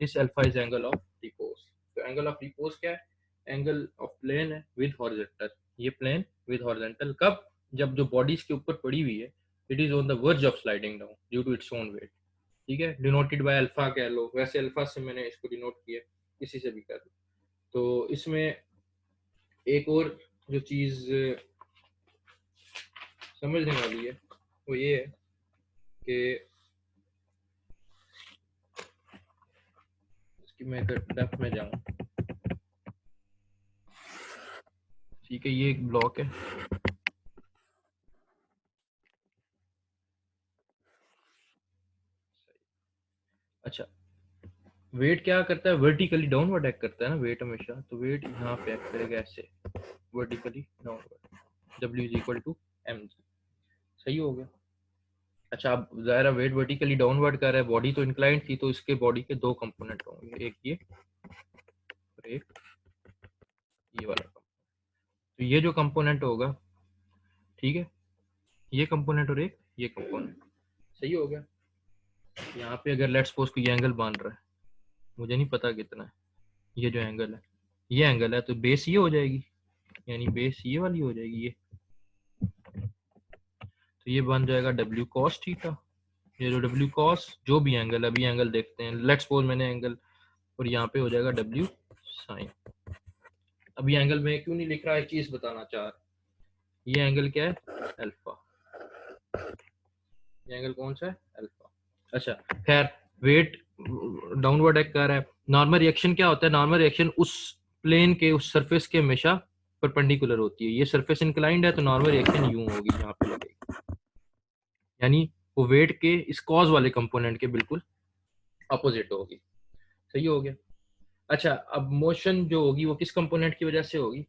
S1: this alpha is angle of repose. तो एंगल ऑफ रिपोज क्या है? एंगल ऑफ प्लेन है विद हॉरिजॉन्टल। ये प्लेन विद हॉरिजॉन्टल कब? जब जो बॉडी इसके ऊपर पड़ी हुई है, it is on the verge of sliding down due to its own weight. ठीक है, डिनोटेड बाय अल्फा कह लो, वैसे अल्फा से मैंने इसको डिनोट किया, किसी से भी कर लो। तो इसमें एक और जो चीज समझने वाली है वो ये है कि इसकी मैं अगर डेप्थ में जाऊं, ठीक है, ये एक ब्लॉक है। अच्छा, वेट क्या करता है, वर्टिकली डाउनवर्ड एक्ट करता है ना वेट हमेशा, तो वेट यहाँ पे एक्ट करेगा ऐसे vertically downward, W is equal to mg। सही हो गया। अच्छा, अब ज़ाहिर वेट वर्टिकली डाउनवर्ड कर रहा है, बॉडी तो इंक्लाइंड थी, तो इसके बॉडी के दो कंपोनेंट होंगे, एक ये और एक ये वाला कंपोनेंट। तो ये जो कंपोनेंट होगा, ठीक है, ये कंपोनेंट और एक ये कंपोनेंट। सही हो गया। यहाँ पे अगर लेट्स सपोज कोई एंगल बांध रहा है, मुझे नहीं पता कितना है, ये जो एंगल है, ये एंगल है, तो बेस ये हो जाएगी, यानी बेस ये वाली हो जाएगी ये। तो ये बन जाएगा W cos थीटा। ये जो W cos जो भी एंगल, अभी एंगल देखते हैं, लेट्स सपोज मैंने एंगल, और यहाँ पे हो जाएगा W sin। अभी एंगल में क्यों नहीं लिख रहा है, चीज बताना चाह रहा, ये एंगल क्या है, अल्फा। ये एंगल कौन सा है, अल्फा। अच्छा, खैर वेट डाउनवर्ड एक्ट कर रहा है। नॉर्मल रिएक्शन क्या होता है, नॉर्मल रिएक्शन उस प्लेन के, उस सरफेस के हमेशा परपेंडिकुलर होती है। ये सरफेस इंक्लाइंड है तो नॉर्मल रिएक्शन यूं होगी, यहाँ पे लगेगी, यानी वो वेट के इस कॉज वाले कंपोनेंट के बिल्कुल अपोजिट होगी। सही हो गया। अच्छा, अब मोशन जो होगी वो किस कंपोनेंट की वजह से होगी,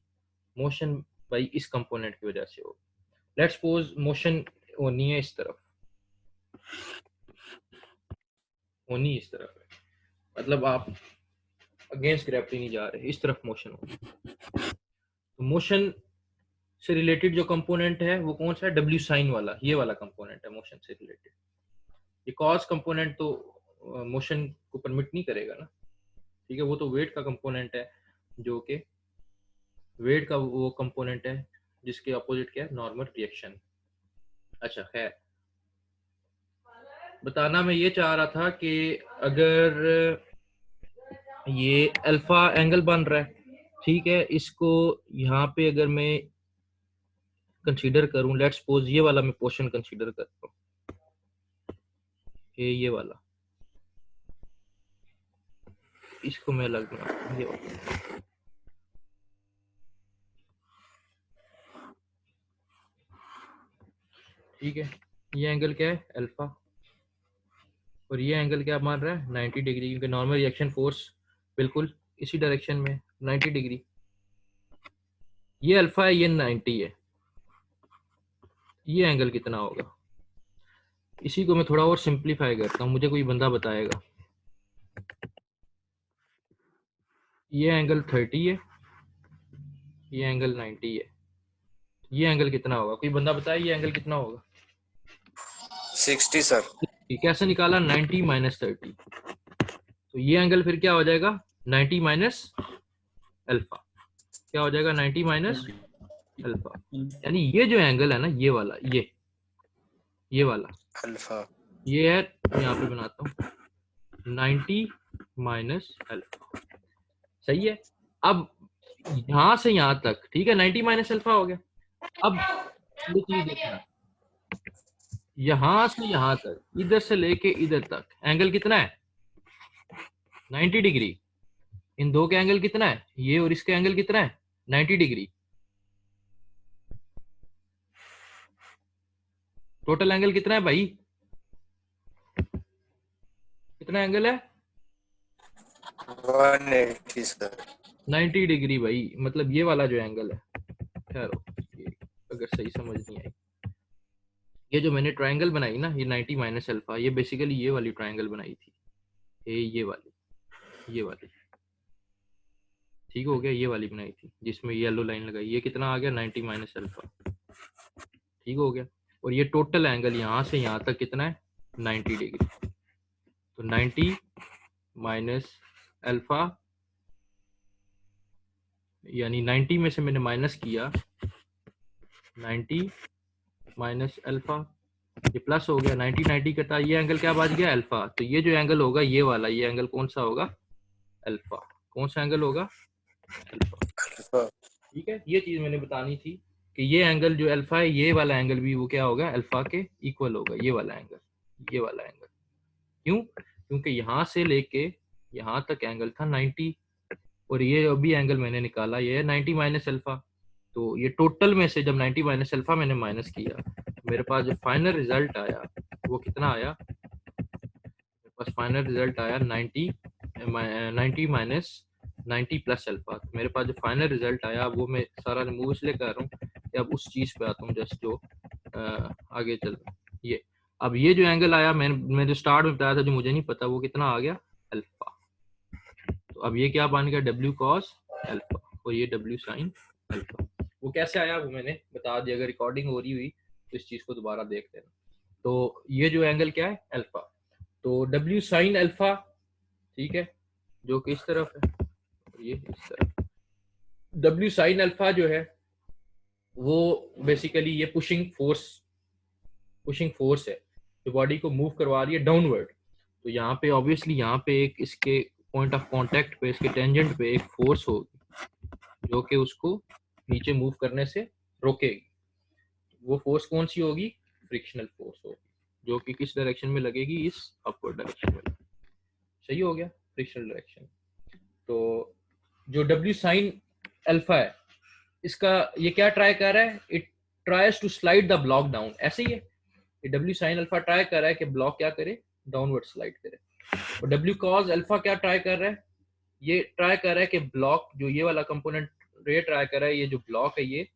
S1: मोशन भाई इस कंपोनेंट की वजह से होगी। लेट्स सपोज मोशन होनी है इस तरफ, होनी इस तरफ है, मतलब आप अगेंस्ट ग्रेविटी नहीं जा रहे, इस तरफ मोशन होगी। तो मोशन से रिलेटेड जो कंपोनेंट है वो कौन सा है, W साइन वाला, ये वाला कंपोनेंट है मोशन से रिलेटेड। ये कॉज कंपोनेंट तो मोशन को परमिट नहीं करेगा ना, ठीक है, वो तो वेट का कंपोनेंट है, जो कि वेट का वो कंपोनेंट है जिसके अपोजिट क्या है, नॉर्मल रिएक्शन। अच्छा, खैर बताना मैं ये चाह रहा था कि अगर ये अल्फा एंगल बन रहा है, ठीक है, इसको यहाँ पे अगर मैं कंसीडर करूं, लेट्स सपोज ये वाला मैं पोर्शन कंसीडर करता हूँ, ये वाला, इसको मैं अलग बनाता हूं, ये वाला, ठीक है। ये एंगल क्या है, अल्फा, और ये एंगल क्या मान रहा है, 90 डिग्री, क्योंकि नॉर्मल रिएक्शन फोर्स बिल्कुल इसी डायरेक्शन में 90 डिग्री। ये अल्फा है, ये 90 है, ये एंगल कितना होगा, इसी को मैं थोड़ा और सिंप्लीफाई करता हूँ, मुझे कोई बंदा बताएगा। ये एंगल 30 है, ये एंगल 90 है, ये एंगल कितना होगा, कोई बंदा बताए ये एंगल कितना होगा।
S6: 60 सर।
S1: कैसे निकाला, 90 माइनस 30, तो ये एंगल फिर क्या हो जाएगा, 90 माइनस अल्फा, क्या हो जाएगा, 90 माइनस अल्फा, यानी ये जो एंगल है ना, ये वाला, ये वाला
S6: अल्फा,
S1: ये है, यहाँ पे बनाता हूँ 90 माइनस अल्फा। सही है। अब यहां से यहां तक, ठीक है, 90 माइनस अल्फा हो गया। अब ये चीज देखना, यहां से यहां तक, इधर से लेके इधर तक एंगल कितना है, 90 डिग्री। इन दो के एंगल कितना है, ये और इसका एंगल कितना है, 90 डिग्री। टोटल एंगल कितना है भाई, कितना एंगल है,
S6: 180 सर।
S1: 90 डिग्री भाई, मतलब ये वाला जो एंगल है, ठहरो, अगर सही समझ नहीं आई, ये जो मैंने ट्रायंगल बनाई ना, ये 90 माइनस अल्फा, ये बेसिकली ये वाली ट्रायंगल बनाई थी, ये वाली, ठीक हो गया, ये वाली बनाई थी जिसमें येलो लाइन लगाई, ये कितना आ गया, 90 माइनस अल्फा, ठीक हो गया। और ये टोटल एंगल यहाँ से यहाँ तक कितना है, 90 डिग्री। तो 90 माइनस अल्फा, यानी 90 में से मैंने माइनस किया, 90 माइनस अल्फा, ये प्लस हो गया, 90 90 कटा, ये एंगल क्या बच गया, अल्फा। तो ये जो एंगल होगा ये वाला, ये एंगल कौन सा होगा, अल्फा। कौन सा एंगल होगा, अल्फा। ठीक है, ये चीज मैंने बतानी थी कि ये एंगल जो अल्फा है, ये वाला एंगल भी वो क्या होगा, अल्फा के इक्वल होगा, ये वाला एंगल, ये वाला एंगल। क्यों, क्योंकि यहाँ से लेके यहाँ तक एंगल था 90, और ये अभी एंगल मैंने निकाला ये है 90 माइनस अल्फा। तो ये टोटल में से जब 90 माइनस अल्फा मैंने माइनस किया, मेरे पास जो फाइनल रिजल्ट आया वो कितना आया, मेरे पास फाइनल रिजल्ट आया 90 माइनस 90 प्लस अल्फा। तो मेरे पास जो फाइनल रिजल्ट आया वो मैं सारा रिमूव इसलिए कर रहा हूँ कि अब उस चीज़ पे आता हूँ जस्ट जो आगे चल रहा है। ये अब ये जो एंगल आया मैंने जो स्टार्ट में बताया था जो मुझे नहीं पता वो कितना आ गया, अल्फा। तो अब ये क्या बन गया, डब्ल्यू कॉस अल्फा, और ये डब्ल्यू साइन अल्फा। वो कैसे आया वो मैंने बता दिया, अगर रिकॉर्डिंग हो रही हुई तो इस चीज़ को दोबारा देख लेना। तो ये जो एंगल क्या है, अल्फा। तो डब्ल्यू साइन अल्फा, ठीक है, जो कि इस तरफ है, ये इस तरफ। डब्ल्यू साइन अल्फा जो है वो बेसिकली ये पुशिंग फोर्स है जो बॉडी को मूव करवा रही है डाउनवर्ड। तो यहाँ पे ऑब्वियसली यहाँ पे एक इसके पॉइंट ऑफ कांटेक्ट पे, इसके टेंजेंट पे एक फोर्स होगी जो कि उसको नीचे मूव करने से रोकेगी। वो फोर्स कौन सी होगी, फ्रिक्शनल फोर्स होगी, जो कि किस डायरेक्शन में लगेगी, इस अपवर्ड डायरेक्शन में। सही हो गया, फ्रिक्शनल डायरेक्शन। तो जो डब्ल्यू साइन अल्फा है इसका ये क्या ट्राई कर रहा है, it tries to slide the block down. ऐसे ही है, ये डब्ल्यू साइन अल्फा ट्राई कर रहा है कि ब्लॉक क्या करे, डाउनवर्ड स्लाइड करे। और डब्ल्यू कॉज अल्फा क्या ट्राई कर रहा है, ये ट्राई कर रहा है कि ब्लॉक जो ये वाला कंपोनेंट ये ट्राई कर रहा है, ये जो ब्लॉक है ये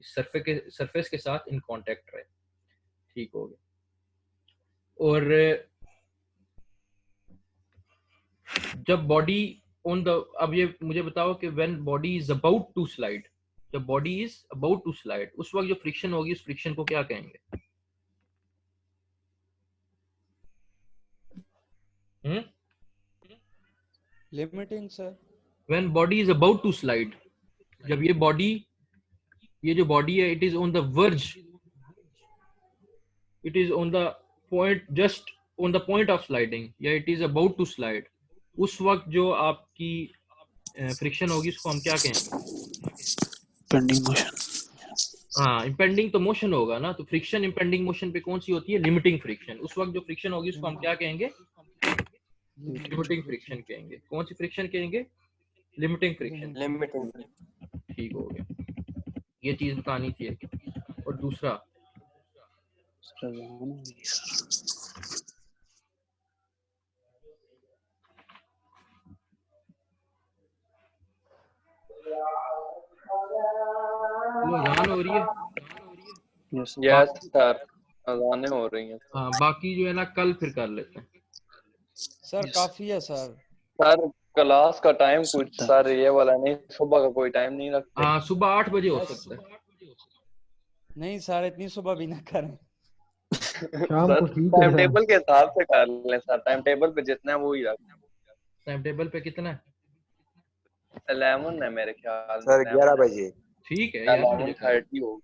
S1: सरफेस के साथ इन कांटेक्ट रहे। ठीक हो गया। और जब बॉडी ऑन द, अब ये मुझे बताओ कि when body is about to slide, जब body is about to slide उस वक्त जो फ्रिक्शन होगी उस फ्रिक्शन को क्या कहेंगे?
S8: Limiting sir.
S1: When body is about to slide, जब ये बॉडी, ये जो बॉडी है, it is on the verge, it is on the point, just on the point of sliding, या it is about to slide, उस वक्त जो आपकी फ्रिक्शन होगी उसको हम क्या कहेंगे?
S4: Pending motion.
S1: हाँ, इम्पेंडिंग तो मोशन होगा ना, तो फ्रिक्शन इम्पेंडिंग मोशन पे कौन सी होती है, लिमिटिंग फ्रिक्शन। उस वक्त जो फ्रिक्शन होगी उसको हम क्या कहेंगे, लिमिटिंग फ्रिक्शन कहेंगे। कौन सी फ्रिक्शन कहेंगे, लिमिटिंग फ्रिक्शन।
S5: लिमिटिंग।
S1: ठीक हो गया, ये चीज बतानी थी। और दूसरा अजान हो रही है।
S3: यस सर, अजानें हो रही हैं।
S1: हाँ, बाकी जो है ना कल फिर कर लेते हैं
S8: सर। काफी है सर।
S3: सर क्लास का टाइम कुछ सर ये वाला नहीं, सुबह का कोई टाइम नहीं रखते।
S1: हाँ, सुबह 8 बजे हो सकता है।
S8: नहीं सर, इतनी सुबह भी ना करें।
S2: शाम को
S3: सर
S2: ठीक है
S3: टाइम
S2: सर।
S3: टेबल के हिसाब से कर लें सर, टाइम टेबल पे जितना है वो ही रखें।
S1: टाइम टेबल पे कितना है?
S3: 11 है मेरे ख्याल में।
S6: सर 11 बजे।
S1: ठीक है, 11 बजे
S3: 11:30 हो।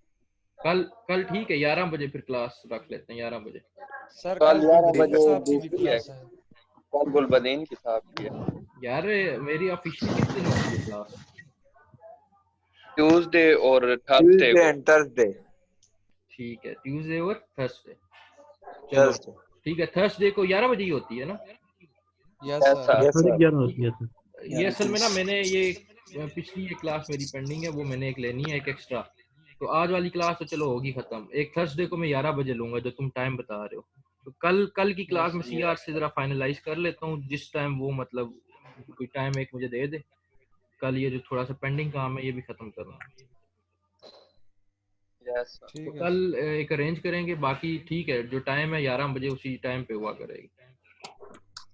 S1: कल ठीक है, 11 बजे फिर क्लास रख लेते हैं, 11 बजे।
S8: सर
S3: कल 11 बजे
S8: साहब की भी
S3: दूसरी है,
S8: क्लास है।
S3: कल गुलबदीन की साहब की है।
S1: यार मेरी ऑफिशियल किस दिन होती है क्लास?
S3: ट्यूसडे और थर्सडे
S6: ट्यूसडे
S3: को।
S6: And Thursday.
S1: ठीक है, ट्यूसडे और थर्सडे। चलो ठीक है, थर्सडे को 11 बजे ही होती है ना?
S8: Yes sir.
S3: Yes sir.
S2: 11 होती है सर।
S1: ये असल में ना मैंने ये पिछली ये क्लास मेरी पेंडिंग है, वो मैंने एक लेनी है, एक एक्स्ट्रा। तो आज वाली क्लास तो चलो होगी खत्म। एक थर्सडे को मैं 11 बजे लूंगा जो तुम टाइम बता रहे हो। तो कल की क्लास में सीआर से जरा फाइनलाइज कर लेता हूँ, जिस टाइम वो मतलब कोई टाइम एक मुझे दे दे। कल ये जो थोड़ा सा पेंडिंग काम है ये भी खत्म करना।
S3: यस
S1: तो कल एक अरेंज करेंगे, बाकी ठीक है, जो टाइम है 11 बजे उसी टाइम पे हुआ करेगी।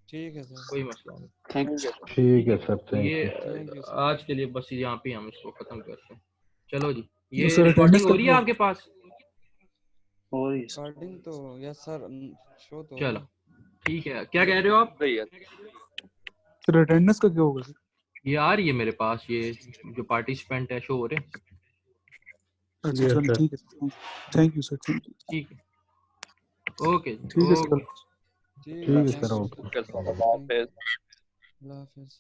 S8: ठीक है सर,
S1: कोई मसला नहीं।
S2: ठीक है सर।
S1: तो ये
S8: Thank you, sir.
S1: आज के लिए बस यहाँ पे हम इसको खत्म करते हैं। चलो जी, ये
S7: सर,
S1: रिकॉर्डिंग
S7: attendance
S1: हो रही है
S7: कब
S1: आपके पास?
S8: रिकॉर्डिंग तो यस सर, शो तो
S1: चलो ठीक है, क्या कह रहे हो आप?
S7: सर अटेंडेंस का क्या होगा सर?
S1: ये आ रही है मेरे पास, ये जो पार्टिसिपेंट है शो हो रहे हैं।
S7: अच्छा चलो ठीक है, थैंक यू सर।
S1: ठीक है, ओके
S7: ठीक है सर।
S2: ठीक है सर। ओके।
S3: अल्लाह हाफिज़।
S8: अल्लाह हाफिज़।